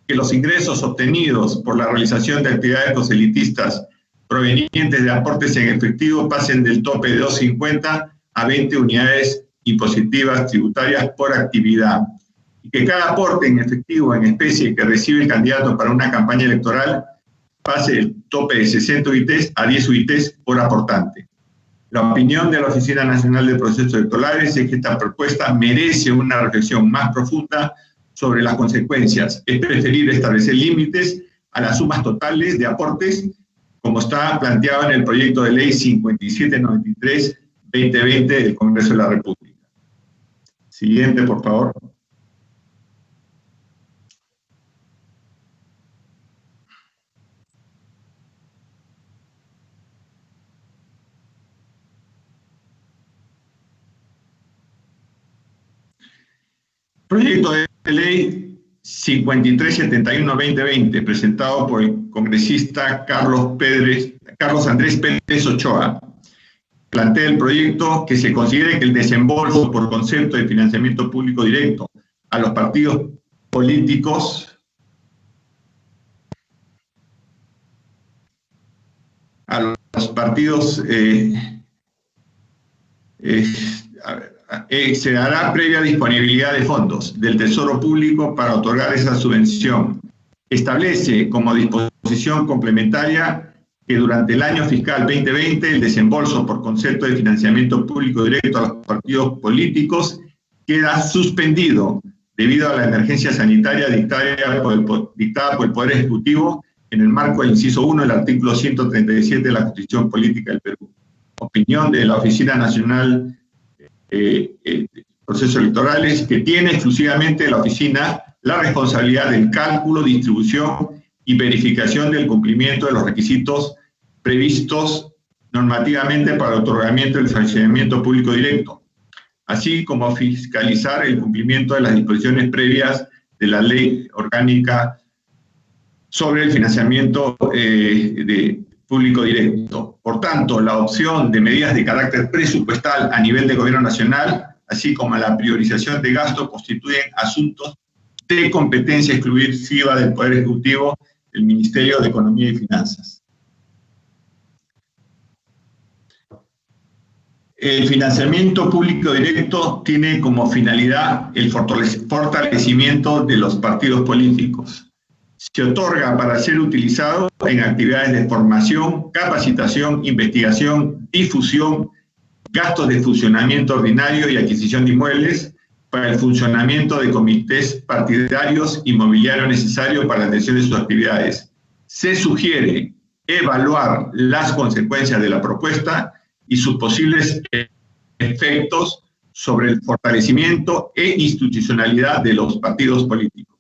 Que los ingresos obtenidos por la realización de actividades proselitistas provenientes de aportes en efectivo pasen del tope de 250 a 20 unidades impositivas tributarias por actividad. Y que cada aporte en efectivo o en especie que recibe el candidato para una campaña electoral pase el tope de 60 UITs a 10 UITs por aportante. La opinión de la Oficina Nacional de Procesos Electorales es que esta propuesta merece una reflexión más profunda sobre las consecuencias. Es preferible establecer límites a las sumas totales de aportes, como está planteado en el proyecto de ley 5793-2020 del Congreso de la República. Siguiente, por favor. Proyecto de ley 5371-2020, presentado por el congresista Carlos Andrés Pérez Ochoa. Plantea el proyecto que se considere que el desembolso por concepto de financiamiento público directo a los partidos políticos, se dará previa disponibilidad de fondos del Tesoro Público para otorgar esa subvención. Establece como disposición complementaria que durante el año fiscal 2020 el desembolso por concepto de financiamiento público directo a los partidos políticos queda suspendido debido a la emergencia sanitaria dictada por el Poder Ejecutivo en el marco del inciso 1 del artículo 137 de la Constitución Política del Perú. Opinión de la Oficina Nacional Procesos Electorales, que tiene exclusivamente la oficina la responsabilidad del cálculo, distribución y verificación del cumplimiento de los requisitos previstos normativamente para el otorgamiento del financiamiento público directo, así como fiscalizar el cumplimiento de las disposiciones previas de la Ley Orgánica sobre el financiamiento público directo. Por tanto, la opción de medidas de carácter presupuestal a nivel de gobierno nacional, así como la priorización de gastos, constituyen asuntos de competencia exclusiva del Poder Ejecutivo, el Ministerio de Economía y Finanzas. El financiamiento público directo tiene como finalidad el fortalecimiento de los partidos políticos. Se otorga para ser utilizado en actividades de formación, capacitación, investigación, difusión, gastos de funcionamiento ordinario y adquisición de inmuebles, para el funcionamiento de comités partidarios y mobiliario necesario para la atención de sus actividades. Se sugiere evaluar las consecuencias de la propuesta y sus posibles efectos sobre el fortalecimiento e institucionalidad de los partidos políticos.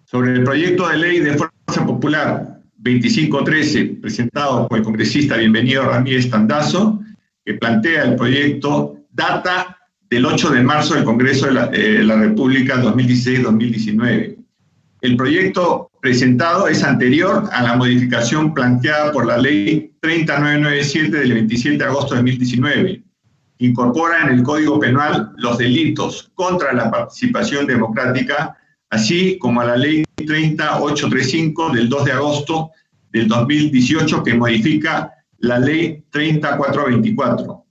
Sobre el proyecto de ley de Fuerza Popular 2513, presentado por el congresista Bienvenido Ramírez Tandazo, que plantea el proyecto, data del 8 de marzo del Congreso de la República 2016-2019. El proyecto presentado es anterior a la modificación planteada por la Ley 30997 del 27 de agosto de 2019. Incorpora en el Código Penal los delitos contra la participación democrática, así como a la Ley 30835 del 2 de agosto del 2018, que modifica la Ley 30424,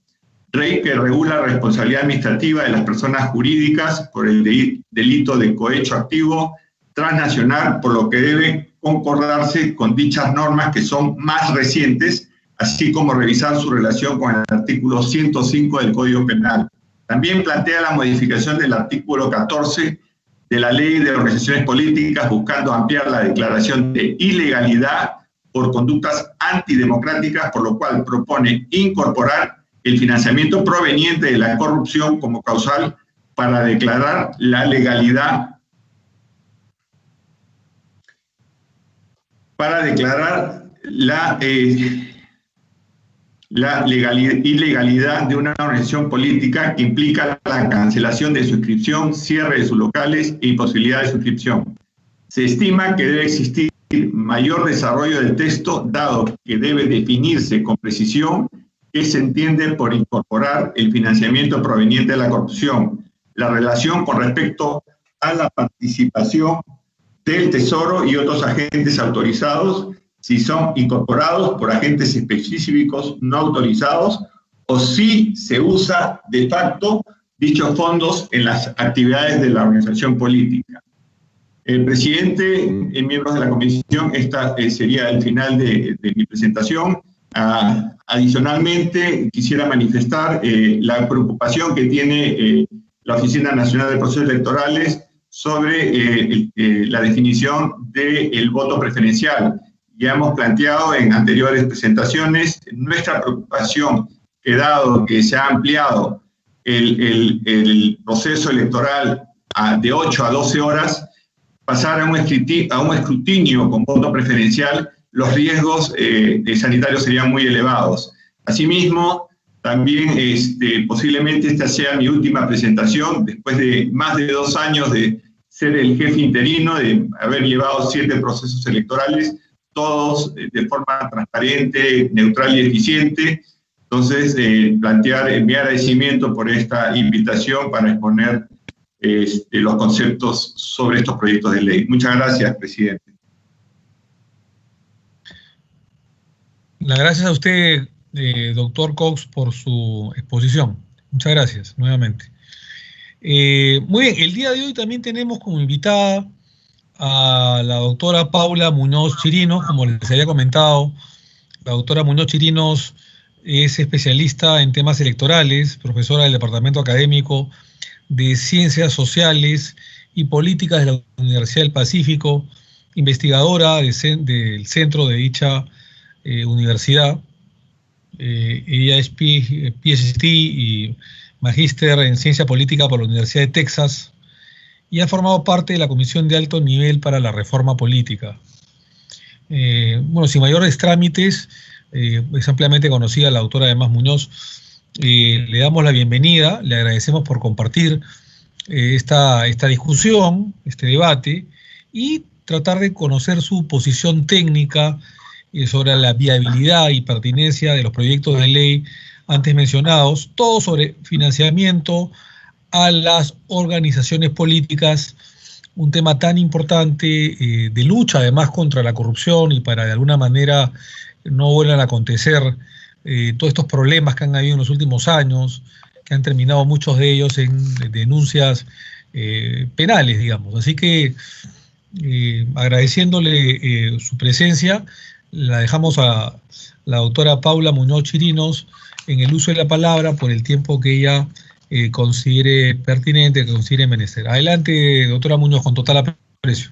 ley que regula la responsabilidad administrativa de las personas jurídicas por el delito de cohecho activo transnacional, por lo que debe concordarse con dichas normas que son más recientes, así como revisar su relación con el artículo 105 del Código Penal. También plantea la modificación del artículo 14 de la Ley de Organizaciones Políticas, buscando ampliar la declaración de ilegalidad por conductas antidemocráticas, por lo cual propone incorporar el financiamiento proveniente de la corrupción como causal para declarar la legalidad, ilegalidad de una organización política, que implica la cancelación de su inscripción, cierre de sus locales e imposibilidad de suscripción. Se estima que debe existir mayor desarrollo del texto, dado que debe definirse con precisión qué se entiende por incorporar el financiamiento proveniente de la corrupción, la relación con respecto a la participación del Tesoro y otros agentes autorizados, si son incorporados por agentes específicos no autorizados, o si se usa de facto dichos fondos en las actividades de la organización política. El presidente, miembros de la comisión, esta sería el final de mi presentación. Adicionalmente, quisiera manifestar la preocupación que tiene la Oficina Nacional de Procesos Electorales sobre la definición del voto preferencial. Ya hemos planteado en anteriores presentaciones nuestra preocupación, que dado que se ha ampliado el proceso electoral de 8 a 12 horas, pasar a un escrutinio con voto preferencial, los riesgos sanitarios serían muy elevados. Asimismo, también posiblemente esta sea mi última presentación, después de más de 2 años de ser el jefe interino, de haber llevado 7 procesos electorales, todos de forma transparente, neutral y eficiente. Entonces, plantear mi agradecimiento por esta invitación para exponer los conceptos sobre estos proyectos de ley. Muchas gracias, presidente. Las gracias a usted, doctor Cox, por su exposición. Muchas gracias, nuevamente. Muy bien, el día de hoy también tenemos como invitada a la doctora Paula Muñoz Chirinos. Como les había comentado, la doctora Muñoz Chirinos es especialista en temas electorales, profesora del Departamento Académico de Ciencias Sociales y Políticas de la Universidad del Pacífico, investigadora del centro de dicha universidad. Ella es PhD y magíster en Ciencia Política por la Universidad de Texas y ha formado parte de la Comisión de Alto Nivel para la Reforma Política. Bueno, sin mayores trámites, es ampliamente conocida la doctora además Muñoz. Le damos la bienvenida, le agradecemos por compartir esta discusión, este debate, y tratar de conocer su posición técnica sobre la viabilidad y pertinencia de los proyectos de ley antes mencionados, todo sobre financiamiento a las organizaciones políticas, un tema tan importante de lucha además contra la corrupción y para de alguna manera no vuelvan a acontecer todos estos problemas que han habido en los últimos años, que han terminado muchos de ellos en denuncias penales, digamos. Así que agradeciéndole su presencia, la dejamos a la doctora Paula Muñoz Chirinos en el uso de la palabra por el tiempo que ella considere pertinente, que considere menester. Adelante, doctora Muñoz, con total aprecio.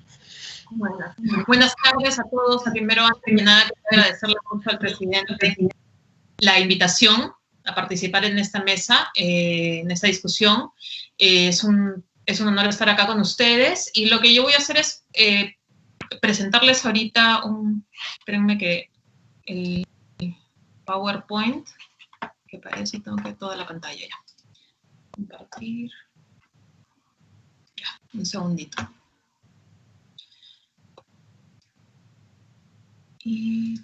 Buenas tardes a todos. Primero, antes de nada, quiero agradecerle mucho al presidente la invitación a participar en esta mesa, en esta discusión. Es un honor estar acá con ustedes, y lo que yo voy a hacer es presentarles ahorita espérenme que el PowerPoint, que parece que tengo que toda la pantalla ya. Compartir. Ya, un segundito. Y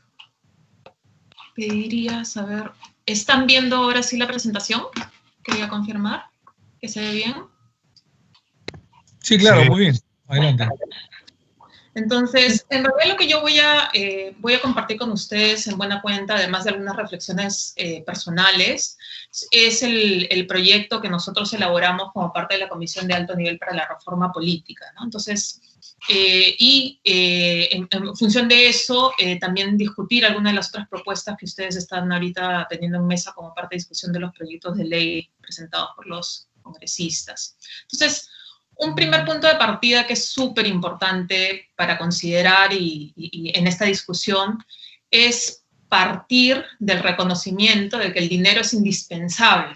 pediría saber, ¿están viendo ahora sí la presentación? Quería confirmar que se ve bien. Sí, claro, sí. Muy bien. Adelante. Entonces, en realidad lo que yo voy a compartir con ustedes en buena cuenta, además de algunas reflexiones personales, es el proyecto que nosotros elaboramos como parte de la Comisión de Alto Nivel para la Reforma Política, ¿no? Entonces, en función de eso, también discutir algunas de las otras propuestas que ustedes están ahorita teniendo en mesa como parte de discusión de los proyectos de ley presentados por los congresistas. Entonces, un primer punto de partida que es súper importante para considerar y en esta discusión es partir del reconocimiento de que el dinero es indispensable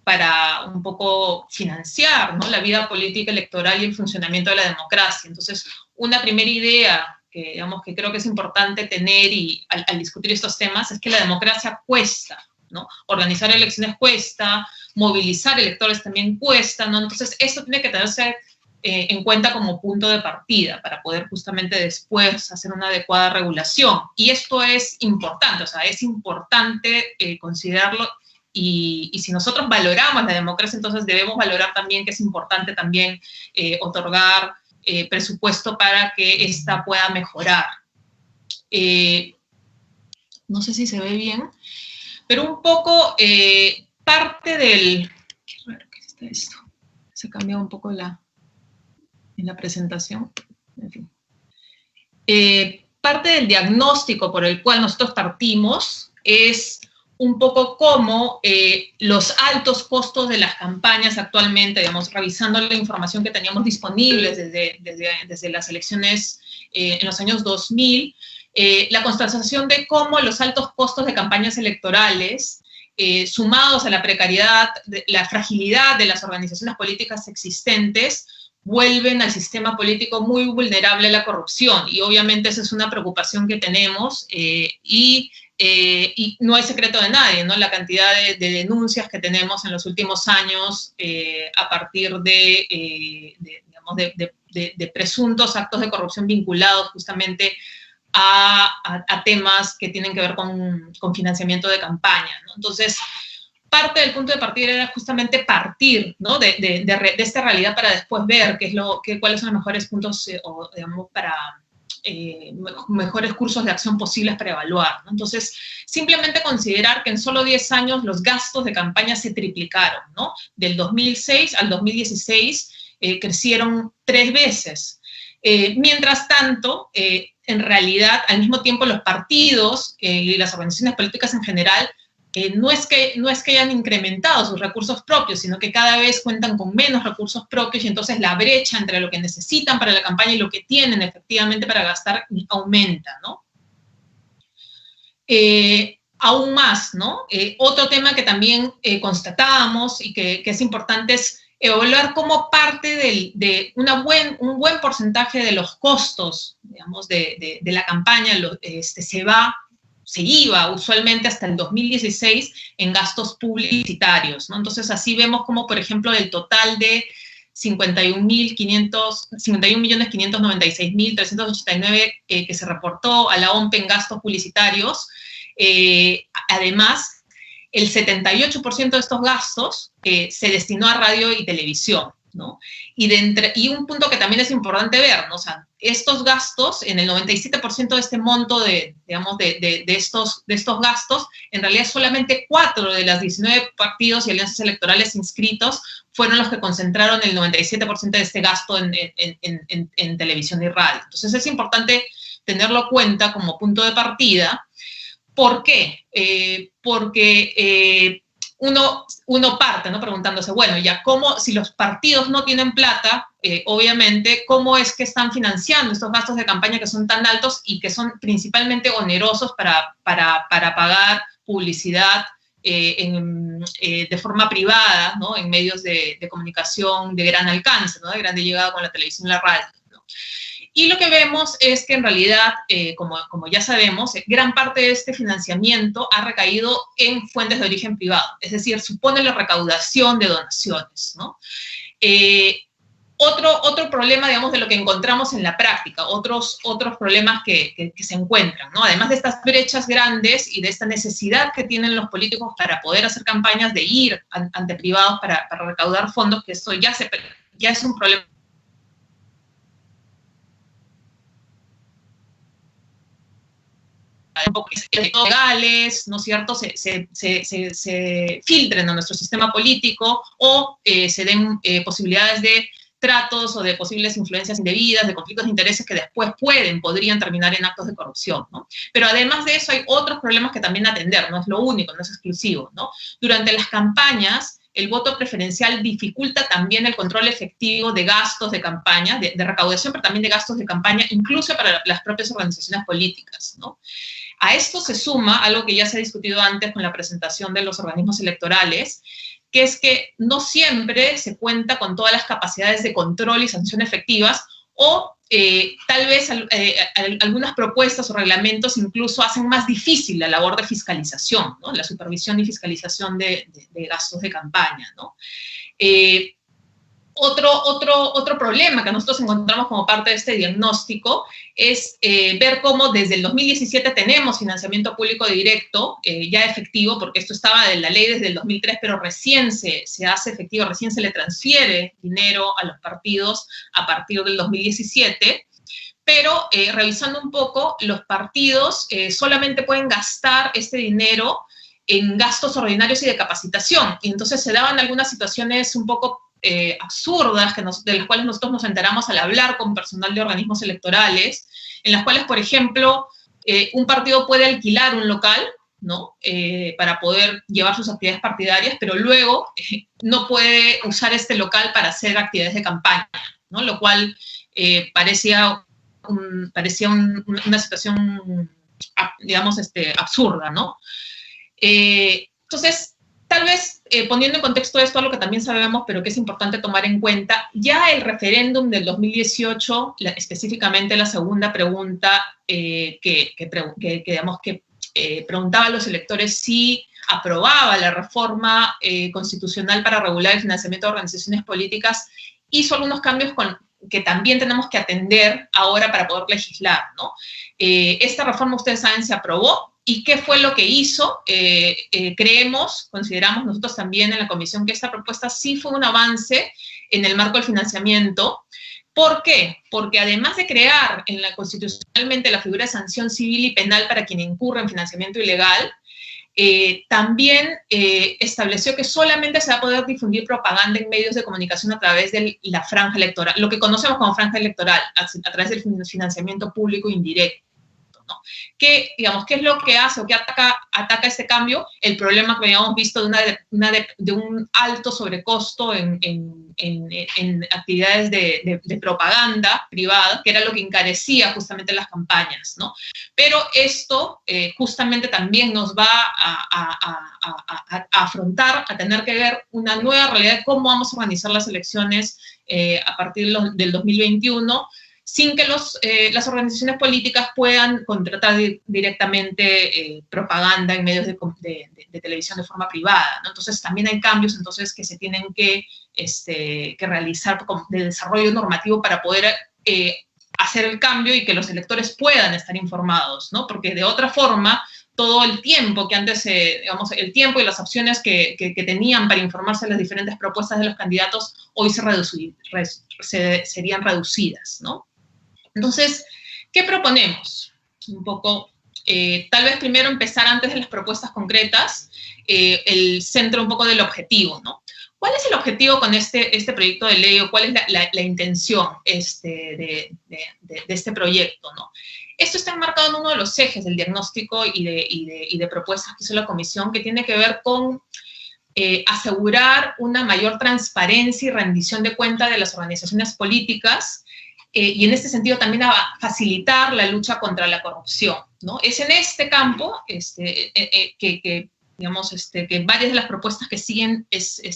para un poco financiar, ¿no?, la vida política, electoral y el funcionamiento de la democracia. Entonces, una primera idea que, digamos, que creo que es importante tener al discutir estos temas es que la democracia cuesta, ¿no? Organizar elecciones cuesta, movilizar electores también cuesta, ¿no? Entonces, esto tiene que tenerse en cuenta como punto de partida para poder justamente después hacer una adecuada regulación. Y esto es importante, o sea, es importante considerarlo, y si nosotros valoramos la democracia, entonces debemos valorar también que es importante también otorgar presupuesto para que ésta pueda mejorar. No sé si se ve bien, pero un poco parte del... Qué raro que está esto. Se cambió un poco en la presentación. En fin. Parte del diagnóstico por el cual nosotros partimos es un poco cómo los altos costos de las campañas actualmente, digamos, revisando la información que teníamos disponible desde las elecciones en los años 2000, la constatación de cómo los altos costos de campañas electorales, sumados a la precariedad, la fragilidad de las organizaciones políticas existentes, vuelven al sistema político muy vulnerable a la corrupción. Y obviamente esa es una preocupación que tenemos, y no es secreto de nadie, ¿no?, la cantidad de denuncias que tenemos en los últimos años a partir de presuntos actos de corrupción vinculados justamente a temas que tienen que ver con financiamiento de campaña, ¿no? Entonces, parte del punto de partida era justamente partir, ¿no?, de esta realidad para después ver cuáles son los mejores puntos, digamos, para mejores cursos de acción posibles para evaluar, ¿no? Entonces, simplemente considerar que en solo 10 años los gastos de campaña se triplicaron, ¿no? Del 2006 al 2016 crecieron 3 veces. Mientras tanto, en realidad, al mismo tiempo, los partidos y las organizaciones políticas en general no es que hayan incrementado sus recursos propios, sino que cada vez cuentan con menos recursos propios, y entonces la brecha entre lo que necesitan para la campaña y lo que tienen efectivamente para gastar aumenta, ¿no? Aún más, ¿no? Otro tema que también constatábamos y que es importante es evaluar cómo parte de un buen porcentaje de los costos, digamos, de la campaña se iba usualmente hasta el 2016 en gastos publicitarios, ¿no? Entonces, así vemos como, por ejemplo, del total de 51.596.389 que se reportó a la OMPE en gastos publicitarios, además, el 78% de estos gastos se destinó a radio y televisión, ¿no? Y un punto que también es importante ver, ¿no? O sea, estos gastos, en el 97% de este monto de estos gastos, en realidad solamente 4 de las 19 partidos y alianzas electorales inscritos fueron los que concentraron el 97% de este gasto en televisión y radio. Entonces es importante tenerlo en cuenta como punto de partida. ¿Por qué? Porque uno parte, ¿no? Preguntándose, bueno, ya cómo, si los partidos no tienen plata, obviamente, ¿cómo es que están financiando estos gastos de campaña que son tan altos y que son principalmente onerosos para pagar publicidad de forma privada, ¿no? En medios de comunicación de gran alcance, ¿no? De grande llegada con la televisión y la radio, ¿no? Y lo que vemos es que en realidad, como ya sabemos, gran parte de este financiamiento ha recaído en fuentes de origen privado, es decir, supone la recaudación de donaciones, ¿no? Otro problema, digamos, de lo que encontramos en la práctica, otros problemas que se encuentran, ¿no? Además de estas brechas grandes y de esta necesidad que tienen los políticos para poder hacer campañas de ir ante privados para recaudar fondos, que esto ya es un problema legales, ¿no es cierto?, se filtren a nuestro sistema político o se den posibilidades de tratos o de posibles influencias indebidas, de conflictos de intereses que después podrían terminar en actos de corrupción, ¿no? Pero además de eso hay otros problemas que también atender, no es lo único, no es exclusivo, ¿no? Durante las campañas, el voto preferencial dificulta también el control efectivo de gastos de campaña, de recaudación, pero también de gastos de campaña, incluso para las propias organizaciones políticas, ¿no? A esto se suma algo que ya se ha discutido antes con la presentación de los organismos electorales, que es que no siempre se cuenta con todas las capacidades de control y sanción efectivas, o tal vez algunas propuestas o reglamentos incluso hacen más difícil la labor de fiscalización, ¿no? La supervisión y fiscalización de gastos de campaña, ¿no? Otro problema que nosotros encontramos como parte de este diagnóstico es ver cómo desde el 2017 tenemos financiamiento público directo ya efectivo, porque esto estaba en la ley desde el 2003, pero recién se hace efectivo, recién se le transfiere dinero a los partidos a partir del 2017, pero revisando un poco, los partidos solamente pueden gastar este dinero en gastos ordinarios y de capacitación, y entonces se daban algunas situaciones un poco absurdas de las cuales nosotros nos enteramos al hablar con personal de organismos electorales, en las cuales, por ejemplo, un partido puede alquilar un local, ¿no? Para poder llevar sus actividades partidarias, pero luego no puede usar este local para hacer actividades de campaña, ¿no? Lo cual parecía una situación, digamos, absurda, ¿no? Entonces, tal vez, poniendo en contexto esto, algo que también sabemos, pero que es importante tomar en cuenta, ya el referéndum del 2018, específicamente la segunda pregunta preguntaba a los electores si aprobaba la reforma constitucional para regular el financiamiento de organizaciones políticas, hizo algunos cambios que también tenemos que atender ahora para poder legislar, ¿no? Esta reforma, ustedes saben, se aprobó. ¿Y qué fue lo que hizo? Consideramos nosotros también en la comisión que esta propuesta sí fue un avance en el marco del financiamiento. ¿Por qué? Porque además de crear constitucionalmente la figura de sanción civil y penal para quien incurre en financiamiento ilegal, también estableció que solamente se va a poder difundir propaganda en medios de comunicación a través de la franja electoral, lo que conocemos como franja electoral, a través del financiamiento público indirecto, ¿no? ¿Qué es lo que hace o qué ataca este cambio? El problema que habíamos visto de un alto sobrecosto en actividades de propaganda privada, que era lo que encarecía justamente las campañas, ¿no? Pero esto justamente también nos va a afrontar, a tener que ver una nueva realidad de cómo vamos a organizar las elecciones a partir del 2021, sin que las organizaciones políticas puedan contratar directamente propaganda en medios de televisión de forma privada, ¿no? Entonces también hay cambios que se tienen que realizar de desarrollo normativo para poder hacer el cambio y que los electores puedan estar informados, ¿no? Porque de otra forma todo el tiempo que antes, digamos, el tiempo y las opciones que tenían para informarse de las diferentes propuestas de los candidatos hoy serían reducidas, ¿no? Entonces, ¿qué proponemos? Un poco, tal vez primero empezar antes de las propuestas concretas, el centro un poco del objetivo, ¿no? ¿Cuál es el objetivo con este proyecto de ley o cuál es la intención de este proyecto, ¿no? Esto está enmarcado en uno de los ejes del diagnóstico y de propuestas que hizo la Comisión, que tiene que ver con asegurar una mayor transparencia y rendición de cuenta de las organizaciones políticas y en este sentido también a facilitar la lucha contra la corrupción, ¿no? Es en este campo digamos, que varias de las propuestas que siguen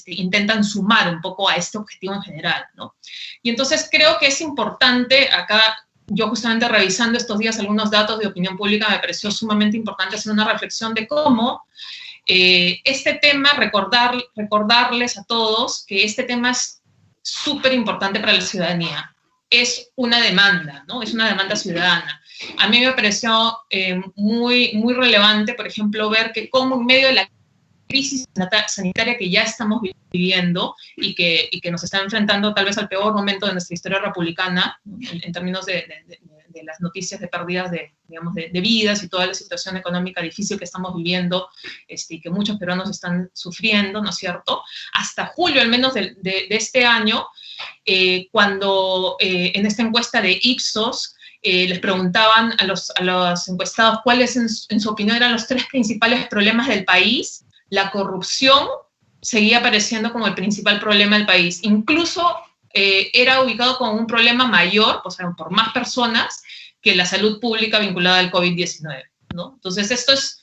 intentan sumar un poco a este objetivo en general, ¿no? Y entonces creo que es importante acá. Yo justamente revisando estos días algunos datos de opinión pública me pareció sumamente importante hacer una reflexión de cómo este tema, recordarles a todos que este tema es súper importante para la ciudadanía. Es una demanda, ¿no? Es una demanda ciudadana. A mí me pareció muy, muy relevante, por ejemplo, ver que cómo en medio de la crisis sanitaria que ya estamos viviendo y que nos está enfrentando tal vez al peor momento de nuestra historia republicana, en términos de las noticias de pérdidas digamos, de vidas y toda la situación económica difícil que estamos viviendo y que muchos peruanos están sufriendo, ¿no es cierto? Hasta julio, al menos de este año, cuando en esta encuesta de Ipsos les preguntaban a los encuestados cuáles en su opinión eran los 3 principales problemas del país, la corrupción seguía apareciendo como el principal problema del país. Incluso era ubicado como un problema mayor, o sea, por más personas, que la salud pública vinculada al COVID-19, ¿no? Entonces, esto es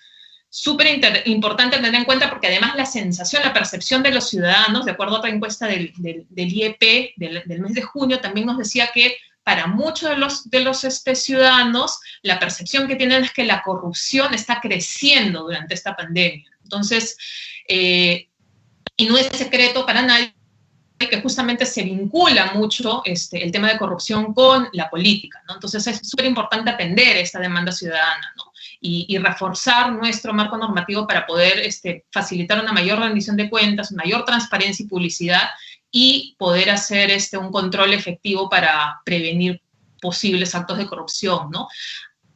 súper importante tener en cuenta porque además la sensación, la percepción de los ciudadanos, de acuerdo a otra encuesta del IEP del mes de junio, también nos decía que para muchos de los ciudadanos, la percepción que tienen es que la corrupción está creciendo durante esta pandemia. Entonces, y no es secreto para nadie que justamente se vincula mucho el tema de corrupción con la política, ¿no? Entonces es súper importante atender esta demanda ciudadana, ¿no? Y reforzar nuestro marco normativo para poder facilitar una mayor rendición de cuentas, mayor transparencia y publicidad, y poder hacer un control efectivo para prevenir posibles actos de corrupción, ¿no?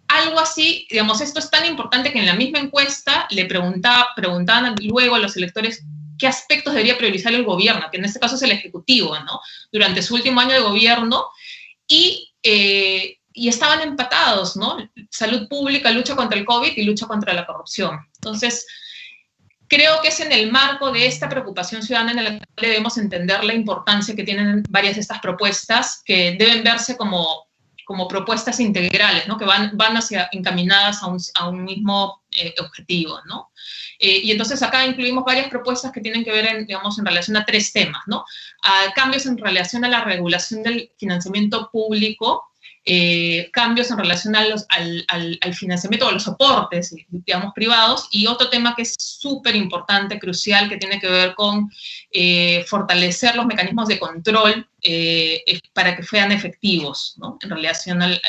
Algo así, digamos, esto es tan importante que en la misma encuesta le preguntaban luego a los electores qué aspectos debería priorizar el gobierno, que en este caso es el Ejecutivo, ¿no? Durante su último año de gobierno, y estaban empatados, ¿no? Salud pública, lucha contra el COVID y lucha contra la corrupción. Entonces, creo que es en el marco de esta preocupación ciudadana en la que debemos entender la importancia que tienen varias de estas propuestas, que deben verse como propuestas integrales, ¿no? Que van encaminadas a un mismo objetivo, ¿no? Y entonces acá incluimos varias propuestas que tienen que ver, digamos, en relación a 3 temas, ¿no? Cambios en relación a la regulación del financiamiento público, cambios en relación al financiamiento o los soportes, digamos, privados, y otro tema que es súper importante, crucial, que tiene que ver con fortalecer los mecanismos de control para que sean efectivos, ¿no? En relación al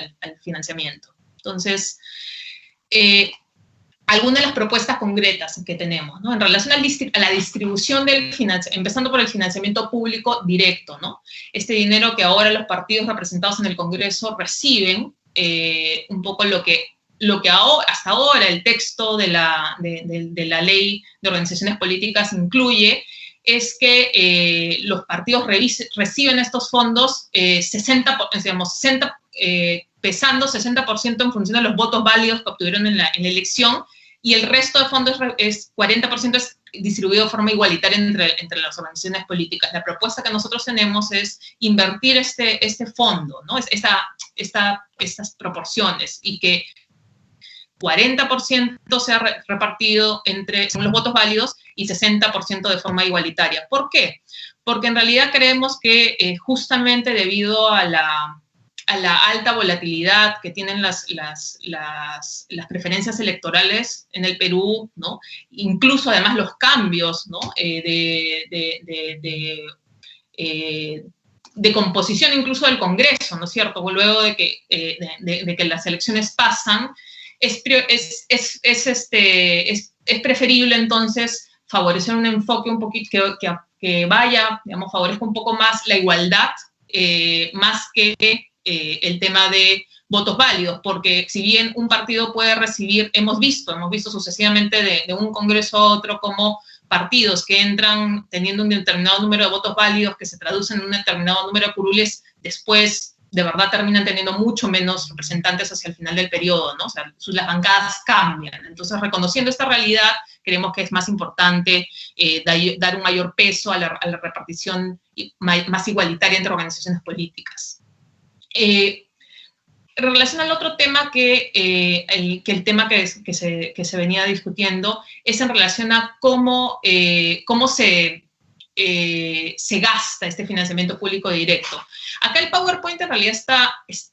financiamiento. Entonces, algunas de las propuestas concretas que tenemos, ¿no? En relación a la distribución del financiamiento, empezando por el financiamiento público directo, ¿no? Este dinero que ahora los partidos representados en el Congreso reciben, un poco lo que hasta ahora el texto de la ley de organizaciones políticas incluye, es que los partidos reciben estos fondos pesando 60% en función de los votos válidos que obtuvieron en la elección, y el resto de fondos 40% es distribuido de forma igualitaria entre las organizaciones políticas. La propuesta que nosotros tenemos es invertir este fondo, ¿no? Estas proporciones, y que 40% sea repartido según los votos válidos y 60% de forma igualitaria. ¿Por qué? Porque en realidad creemos que justamente debido a la alta volatilidad que tienen las preferencias electorales en el Perú, ¿no? Incluso además los cambios, ¿no? De composición incluso del Congreso, ¿no es cierto? Luego de que las elecciones pasan, es preferible entonces favorecer un enfoque un poquito que vaya, digamos, favorezca un poco más la igualdad, más que el tema de votos válidos, porque si bien un partido puede recibir, hemos visto sucesivamente de un congreso a otro como partidos que entran teniendo un determinado número de votos válidos que se traducen en un determinado número de curules, después de verdad terminan teniendo mucho menos representantes hacia el final del periodo, ¿no? O sea, las bancadas cambian. Entonces, reconociendo esta realidad, creemos que es más importante dar un mayor peso a la repartición más igualitaria entre organizaciones políticas. En relación al otro tema el tema que se venía discutiendo es en relación a cómo se gasta este financiamiento público directo. Acá el PowerPoint en realidad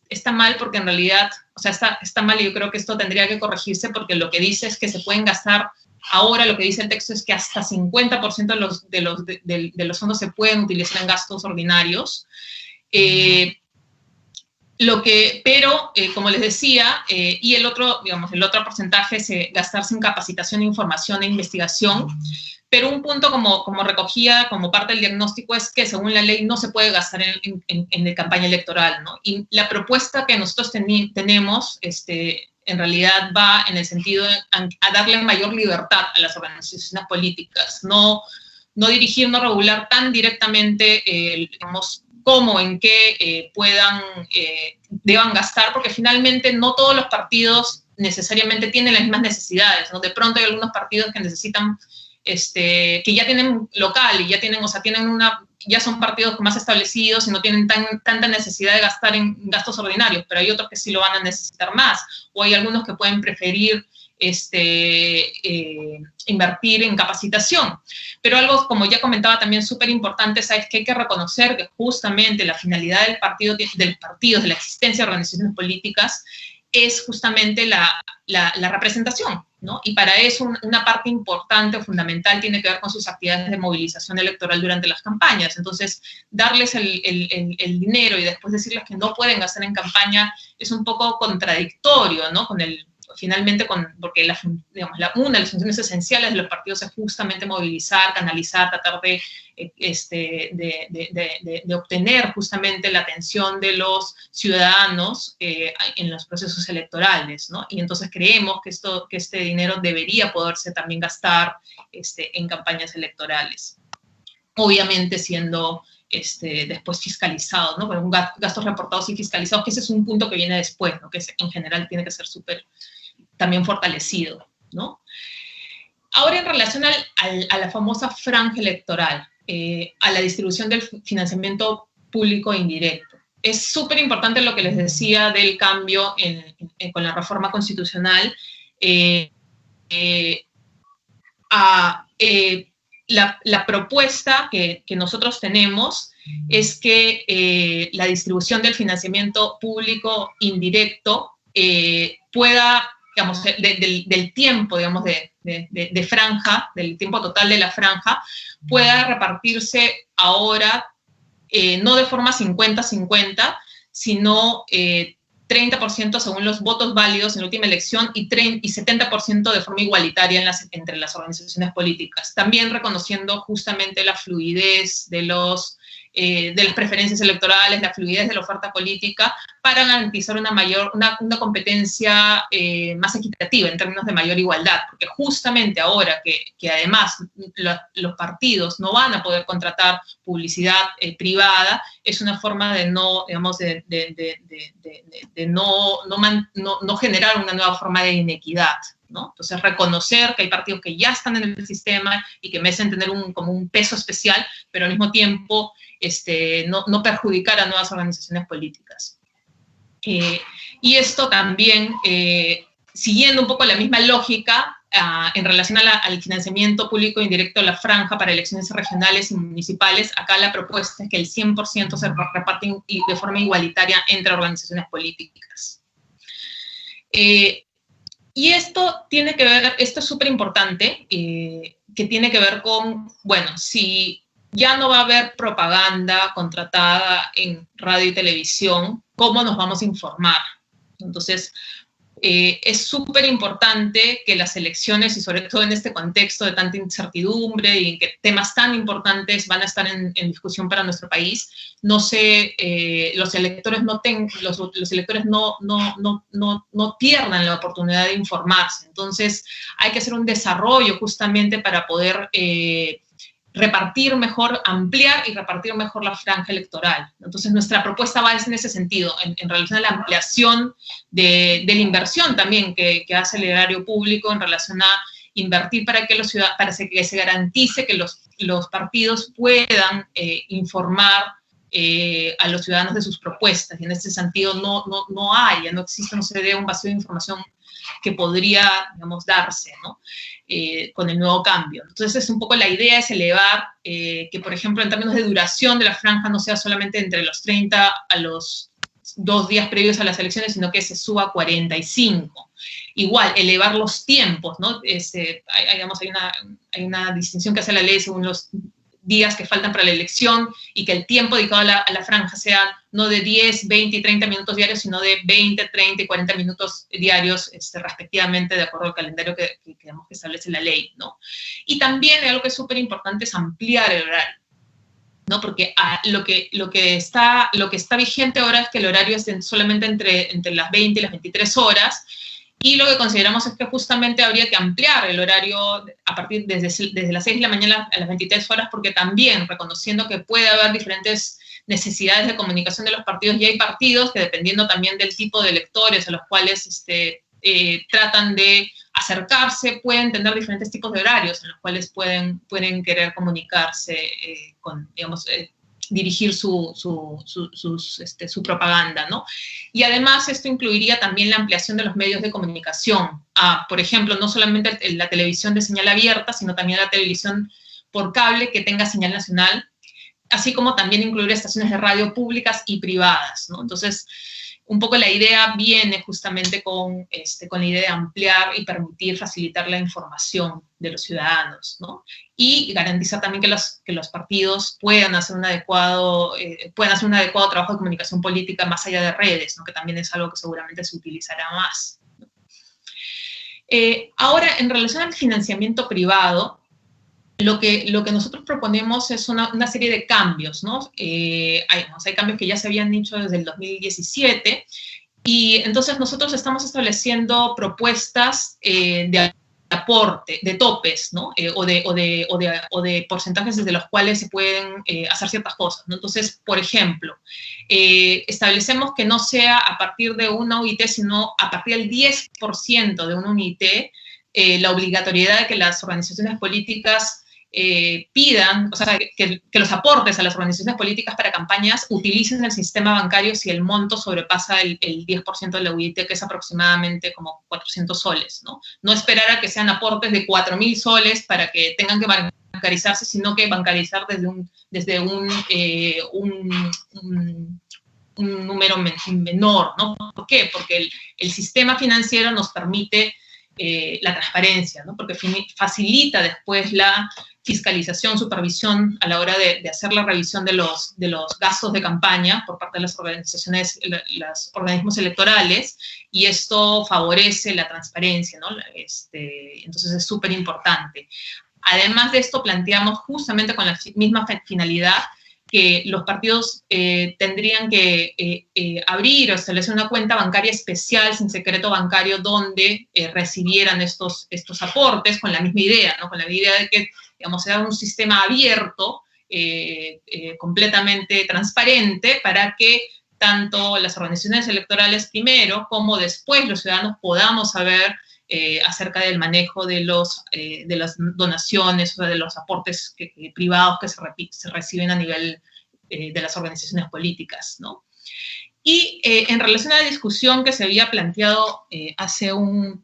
está mal porque en realidad, o sea, está mal y yo creo que esto tendría que corregirse porque lo que dice es que se pueden gastar, ahora lo que dice el texto es que hasta 50% de los fondos se pueden utilizar en gastos ordinarios. Pero, como les decía, y el otro porcentaje es gastarse en capacitación, información e investigación, pero un punto como recogía como parte del diagnóstico es que según la ley no se puede gastar en campaña electoral, ¿no? Y la propuesta que nosotros tenemos, en realidad va en el sentido a darle mayor libertad a las organizaciones políticas, no dirigir, no regular tan directamente, digamos, cómo, en qué deban gastar, porque finalmente no todos los partidos necesariamente tienen las mismas necesidades, ¿no? De pronto hay algunos partidos que necesitan, que ya tienen local y ya ya son partidos más establecidos y no tienen tanta necesidad de gastar en gastos ordinarios, pero hay otros que sí lo van a necesitar más, o hay algunos que pueden preferir invertir en capacitación. Pero algo, como ya comentaba, también súper importante, es que hay que reconocer que justamente la finalidad del partido, de la existencia de organizaciones políticas, es justamente la representación, ¿no? Y para eso una parte importante o fundamental tiene que ver con sus actividades de movilización electoral durante las campañas. Entonces, darles el dinero y después decirles que no pueden gastar en campaña es un poco contradictorio, ¿no? Porque una de las funciones esenciales de los partidos es justamente movilizar, canalizar, tratar de obtener justamente la atención de los ciudadanos en los procesos electorales, ¿no? Y entonces creemos que este dinero debería poderse también gastar en campañas electorales. Obviamente siendo después fiscalizados, ¿no? Con gastos reportados y fiscalizados, que ese es un punto que viene después, ¿no? Que en general tiene que ser súper también fortalecido, ¿no? Ahora, en relación a la famosa franja electoral, a la distribución del financiamiento público indirecto, es súper importante lo que les decía del cambio con la reforma constitucional. La propuesta que nosotros tenemos es que la distribución del financiamiento público indirecto pueda, digamos, del tiempo, digamos, de franja, del tiempo total de la franja, pueda repartirse ahora no de forma 50-50, sino 30% según los votos válidos en la última elección y 70% de forma igualitaria entre las organizaciones políticas. También reconociendo justamente la fluidez de las preferencias electorales, la fluidez de la oferta política, para garantizar una competencia más equitativa en términos de mayor igualdad, porque justamente ahora que además los partidos no van a poder contratar publicidad privada, es una forma de no, digamos, no generar una nueva forma de inequidad, ¿no? Entonces, reconocer que hay partidos que ya están en el sistema y que merecen tener como un peso especial, pero al mismo tiempo no perjudicar a nuevas organizaciones políticas. Y esto también, siguiendo un poco la misma lógica, en relación al financiamiento público indirecto de la franja para elecciones regionales y municipales, acá la propuesta es que el 100% se reparte de forma igualitaria entre organizaciones políticas. Y esto es súper importante, que tiene que ver con, bueno, si ya no va a haber propaganda contratada en radio y televisión, ¿cómo nos vamos a informar? Entonces, es súper importante que las elecciones, y sobre todo en este contexto de tanta incertidumbre y en que temas tan importantes van a estar en discusión para nuestro país, los electores no pierdan la oportunidad de informarse. Entonces, hay que hacer un desarrollo justamente para poder repartir mejor, ampliar y repartir mejor la franja electoral. Entonces, nuestra propuesta va en ese sentido, en relación a la ampliación de la inversión también que hace el erario público en relación a invertir para que que se garantice que los partidos puedan informar a los ciudadanos de sus propuestas. Y en ese sentido no existe, no se dé un vacío de información que podría, digamos, darse, ¿no? Con el nuevo cambio. Entonces, es un poco la idea es elevar que, por ejemplo, en términos de duración de la franja no sea solamente entre los 30 a los 2 días previos a las elecciones, sino que se suba a 45. Igual, elevar los tiempos, ¿no? Hay una distinción que hace la ley según los días que faltan para la elección, y que el tiempo dedicado a la franja sea no de 10, 20 y 30 minutos diarios, sino de 20, 30 y 40 minutos diarios, respectivamente, de acuerdo al calendario que establece la ley, ¿no? Y también algo que es súper importante es ampliar el horario, ¿no? Porque lo que está vigente ahora es que el horario es solamente entre las 20 y las 23 horas, y lo que consideramos es que justamente habría que ampliar el horario a partir desde las 6 de la mañana a las 23 horas, porque también, reconociendo que puede haber diferentes necesidades de comunicación de los partidos, y hay partidos que, dependiendo también del tipo de electores a los cuales tratan de acercarse, pueden tener diferentes tipos de horarios en los cuales pueden querer comunicarse dirigir su propaganda, ¿no? Y además esto incluiría también la ampliación de los medios de comunicación. Por ejemplo, no solamente la televisión de señal abierta, sino también la televisión por cable que tenga señal nacional, así como también incluir estaciones de radio públicas y privadas, ¿no? Entonces, un poco la idea viene justamente con la idea de ampliar y permitir, facilitar la información de los ciudadanos, ¿no? Y garantizar también que los partidos puedan hacer un adecuado trabajo de comunicación política más allá de redes, ¿no? Que también es algo que seguramente se utilizará más, ¿no? Ahora, en relación al financiamiento privado, lo que nosotros proponemos es una serie de cambios, ¿no? Hay cambios que ya se habían hecho desde el 2017, y entonces nosotros estamos estableciendo propuestas de aporte, de topes, ¿no? O de porcentajes desde los cuales se pueden hacer ciertas cosas, ¿no? Entonces, por ejemplo, establecemos que no sea a partir de una UIT, sino a partir del 10% de una UIT, la obligatoriedad de que las organizaciones políticas pidan, o sea, que los aportes a las organizaciones políticas para campañas utilicen el sistema bancario si el monto sobrepasa el 10% de la UIT, que es aproximadamente como 400 soles, ¿no? No esperar a que sean aportes de 4.000 soles para que tengan que bancarizarse, sino que bancarizar desde un número menor, ¿no? ¿Por qué? Porque el sistema financiero nos permite la transparencia, ¿no? Porque facilita después la fiscalización, supervisión a la hora de hacer la revisión de los gastos de campaña por parte de las organizaciones, los organismos electorales, y esto favorece la transparencia, ¿no? Entonces es súper importante. Además de esto, planteamos justamente con la misma finalidad que los partidos tendrían que abrir o establecer una cuenta bancaria especial sin secreto bancario donde recibieran estos aportes, con la misma idea, ¿no? Con la idea de que, digamos, sea un sistema abierto, completamente transparente, para que tanto las organizaciones electorales primero como después los ciudadanos podamos saber acerca del manejo de las donaciones o de los aportes privados que se reciben a nivel de las organizaciones políticas, ¿no? Y en relación a la discusión que se había planteado hace un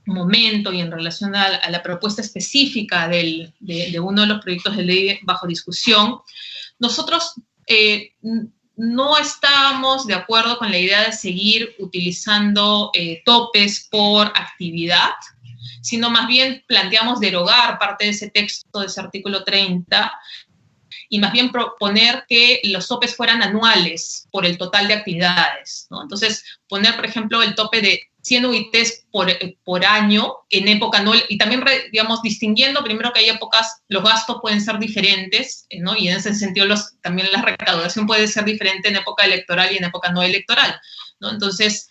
momento, y en relación a la propuesta específica de uno de los proyectos de ley bajo discusión, nosotros no estábamos de acuerdo con la idea de seguir utilizando topes por actividad, sino más bien planteamos derogar parte de ese texto, de ese artículo 30, y más bien proponer que los topes fueran anuales por el total de actividades, ¿no? Entonces, poner, por ejemplo, el tope de 100 UITs por año en época no, y también, digamos, distinguiendo primero que hay épocas, los gastos pueden ser diferentes, ¿no? Y en ese sentido también la recaudación puede ser diferente en época electoral y en época no electoral, ¿no? Entonces,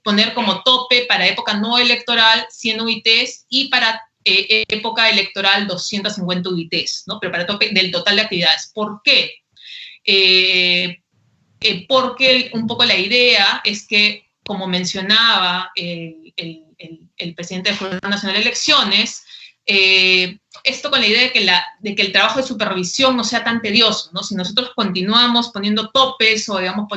poner como tope para época no electoral 100 UITs y para época electoral 250 UITs, ¿no? Pero para tope del total de actividades. ¿Por qué? Porque un poco la idea es que, como mencionaba el presidente del Jurado Nacional de Elecciones, esto con la idea de que el trabajo de supervisión no sea tan tedioso, ¿no? Si nosotros continuamos poniendo topes o, digamos,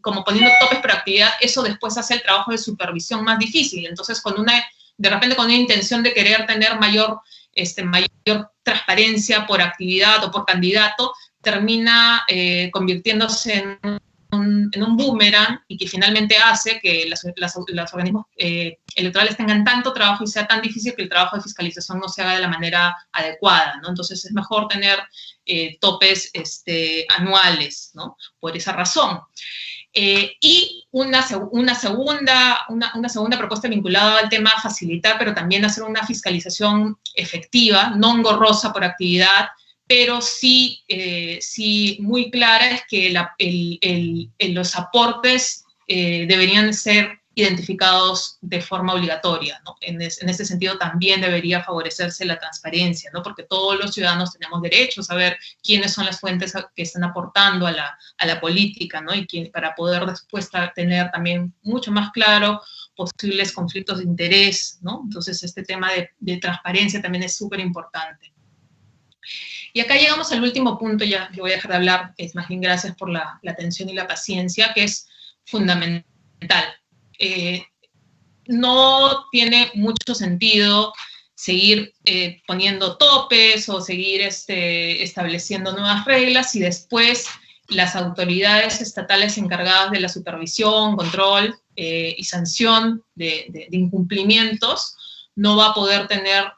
como poniendo topes por actividad, eso después hace el trabajo de supervisión más difícil. Entonces, de repente con una intención de querer tener mayor transparencia por actividad o por candidato, termina convirtiéndose en un boomerang, y que finalmente hace que los organismos electorales tengan tanto trabajo y sea tan difícil que el trabajo de fiscalización no se haga de la manera adecuada, ¿no? Entonces es mejor tener topes anuales, ¿no? Por esa razón. Y una segunda propuesta vinculada al tema facilitar, pero también hacer una fiscalización efectiva, no engorrosa por actividad, pero sí muy clara, es que los aportes deberían ser identificados de forma obligatoria, ¿no? En ese sentido también debería favorecerse la transparencia, ¿no? Porque todos los ciudadanos tenemos derecho a saber quiénes son las fuentes que están aportando a la política, ¿no? Y para poder después tener también mucho más claro posibles conflictos de interés, ¿no? Entonces este tema de transparencia también es súper importante. Y acá llegamos al último punto, ya yo voy a dejar de hablar, es más bien gracias por la atención y la paciencia, que es fundamental. No tiene mucho sentido seguir poniendo topes o seguir estableciendo nuevas reglas, y después las autoridades estatales encargadas de la supervisión, control y sanción de incumplimientos no va a poder tener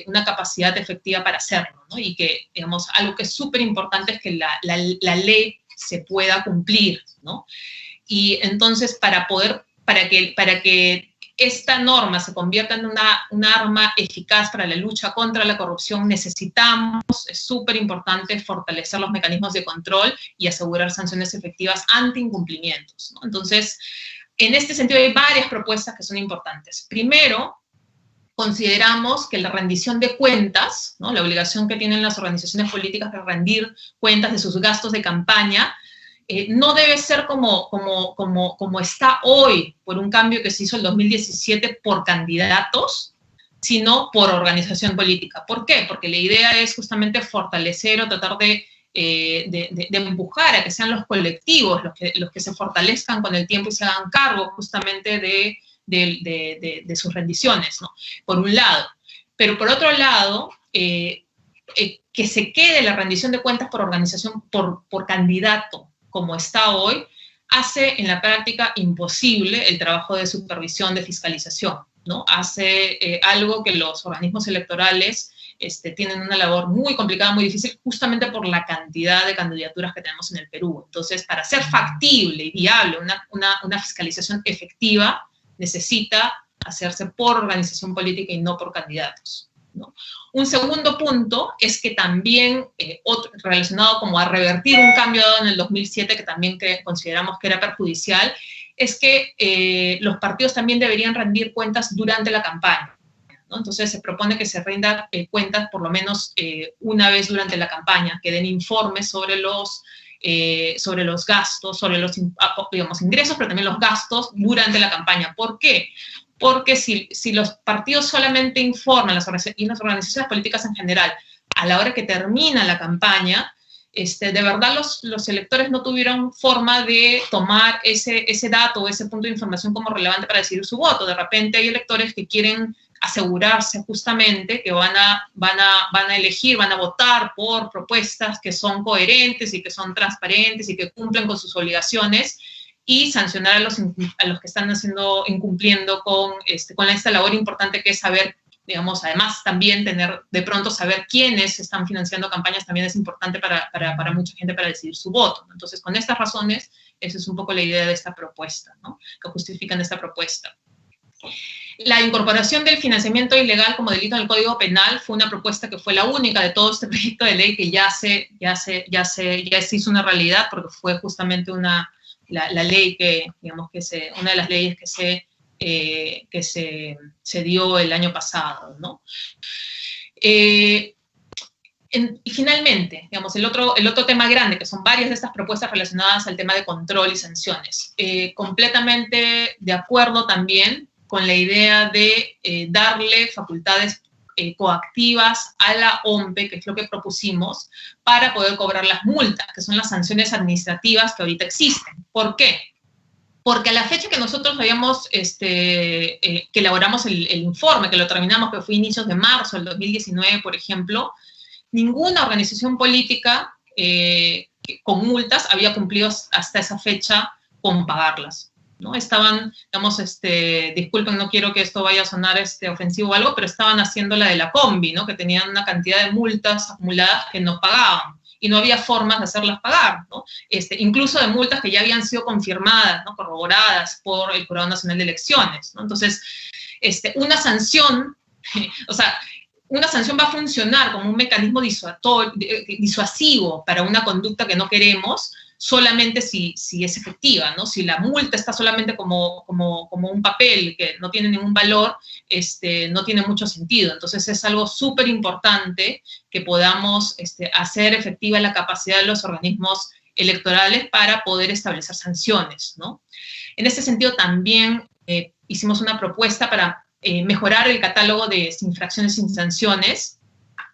una capacidad efectiva para hacerlo, ¿no? Y que, digamos, algo que es súper importante es que la ley se pueda cumplir, ¿no? Y entonces, para que esta norma se convierta en una arma eficaz para la lucha contra la corrupción, necesitamos, es súper importante, fortalecer los mecanismos de control y asegurar sanciones efectivas ante incumplimientos, ¿no? Entonces, en este sentido hay varias propuestas que son importantes. Primero, consideramos que la rendición de cuentas, ¿no? La obligación que tienen las organizaciones políticas de rendir cuentas de sus gastos de campaña, no debe ser como está hoy, por un cambio que se hizo en 2017 por candidatos, sino por organización política. ¿Por qué? Porque la idea es justamente fortalecer o tratar de empujar a que sean los colectivos los que se fortalezcan con el tiempo y se hagan cargo justamente de sus rendiciones, ¿no? Por un lado. Pero por otro lado, que se quede la rendición de cuentas por organización, por candidato, como está hoy, hace en la práctica imposible el trabajo de supervisión, de fiscalización, ¿no? Hace algo que los organismos electorales tienen una labor muy complicada, muy difícil, justamente por la cantidad de candidaturas que tenemos en el Perú. Entonces, para ser factible y viable una fiscalización efectiva, necesita hacerse por organización política y no por candidatos, ¿no? Un segundo punto es que también, relacionado como a revertir un cambio dado en el 2007, que también consideramos que era perjudicial, es que los partidos también deberían rendir cuentas durante la campaña, ¿no? Entonces se propone que se rindan cuentas por lo menos una vez durante la campaña, que den informes sobre los gastos, sobre los, digamos, ingresos, pero también los gastos durante la campaña. ¿Por qué? Porque si los partidos solamente informan, y las organizaciones políticas en general, a la hora que termina la campaña, de verdad los electores no tuvieron forma de tomar ese dato o ese punto de información como relevante para decidir su voto. De repente hay electores que quieren asegurarse justamente que van a elegir, van a votar por propuestas que son coherentes y que son transparentes y que cumplen con sus obligaciones, y sancionar a los que están incumpliendo con esta labor importante, que es saber digamos, además también de pronto saber quiénes están financiando campañas también es importante para mucha gente para decidir su voto, ¿no? Entonces, con estas razones, esa es un poco la idea de esta propuesta, ¿no? Que justifican esta propuesta. La incorporación del financiamiento ilegal como delito en el Código Penal fue una propuesta que fue la única de todo este proyecto de ley que ya se hizo una realidad, porque fue justamente la ley que, digamos, una de las leyes que se dio el año pasado, ¿no? Y finalmente, digamos, el otro tema grande, que son varias de estas propuestas relacionadas al tema de control y sanciones. Completamente de acuerdo también con la idea de darle facultades coactivas a la OMPE, que es lo que propusimos, para poder cobrar las multas, que son las sanciones administrativas que ahorita existen. ¿Por qué? Porque a la fecha que nosotros habíamos, que elaboramos el informe, que lo terminamos, que fue inicios de marzo del 2019, por ejemplo, ninguna organización política con multas había cumplido hasta esa fecha con pagarlas, ¿no? Estaban, digamos, disculpen, no quiero que esto vaya a sonar ofensivo o algo, pero estaban haciendo la de la combi, ¿no? Que tenían una cantidad de multas acumuladas que no pagaban y no había formas de hacerlas pagar, ¿no? Incluso de multas que ya habían sido confirmadas, ¿no? Corroboradas por el Jurado Nacional de Elecciones, ¿no? Entonces, una sanción, o sea, una sanción va a funcionar como un mecanismo disuasivo para una conducta que no queremos, solamente si es efectiva, ¿no? Si la multa está solamente como un papel que no tiene ningún valor, no tiene mucho sentido. Entonces es algo súper importante que podamos hacer efectiva la capacidad de los organismos electorales para poder establecer sanciones, ¿no? En este sentido también hicimos una propuesta para mejorar el catálogo de infracciones sin sanciones.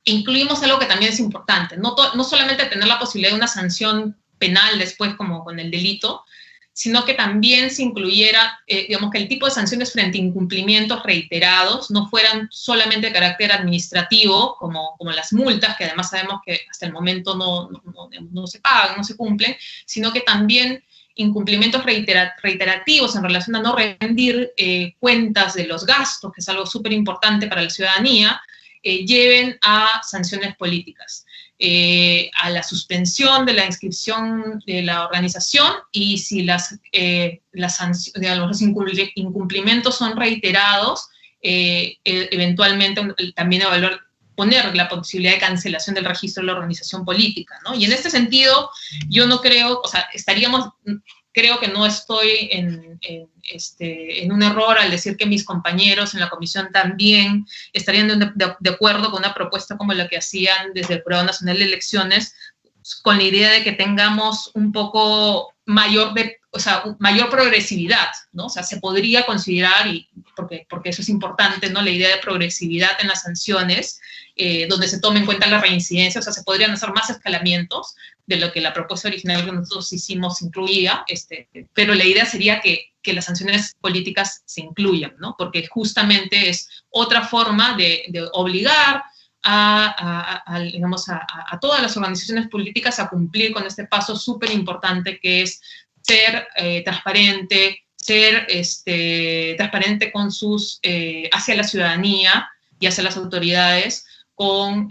Incluimos algo que también es importante, no solamente tener la posibilidad de una sanción penal después como con el delito, sino que también se incluyera, digamos, que el tipo de sanciones frente a incumplimientos reiterados no fueran solamente de carácter administrativo, como las multas, que además sabemos que hasta el momento no se pagan, no se cumplen, sino que también incumplimientos reiterativos en relación a no rendir cuentas de los gastos, que es algo súper importante para la ciudadanía, lleven a sanciones políticas. A la suspensión de la inscripción de la organización, y si los incumplimientos son reiterados, eventualmente también poner la posibilidad de cancelación del registro de la organización política, ¿no? Y en este sentido, yo no creo, o sea, creo que no estoy en un error al decir que mis compañeros en la comisión también estarían de acuerdo con una propuesta como la que hacían desde el Jurado Nacional de Elecciones, con la idea de que tengamos un poco mayor progresividad, ¿no? O sea, se podría considerar, porque eso es importante, ¿no? La idea de progresividad en las sanciones, donde se tome en cuenta la reincidencia, o sea, se podrían hacer más escalamientos de lo que la propuesta original que nosotros hicimos incluía, pero la idea sería que las sanciones políticas se incluyan, ¿no? Porque justamente es otra forma de obligar digamos, a todas las organizaciones políticas a cumplir con este paso súper importante que es ser transparente, transparente con hacia la ciudadanía y hacia las autoridades, con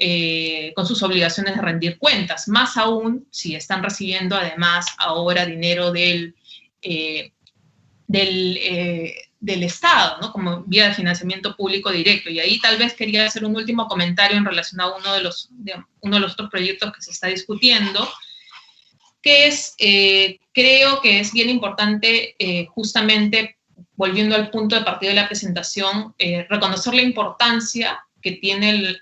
sus obligaciones de rendir cuentas, más aún si están recibiendo además ahora dinero del Estado, ¿no? Como vía de financiamiento público directo. Y ahí tal vez quería hacer un último comentario en relación a uno de los otros proyectos que se está discutiendo, que es, creo que es bien importante, justamente, volviendo al punto de partida de la presentación, reconocer la importancia que tiene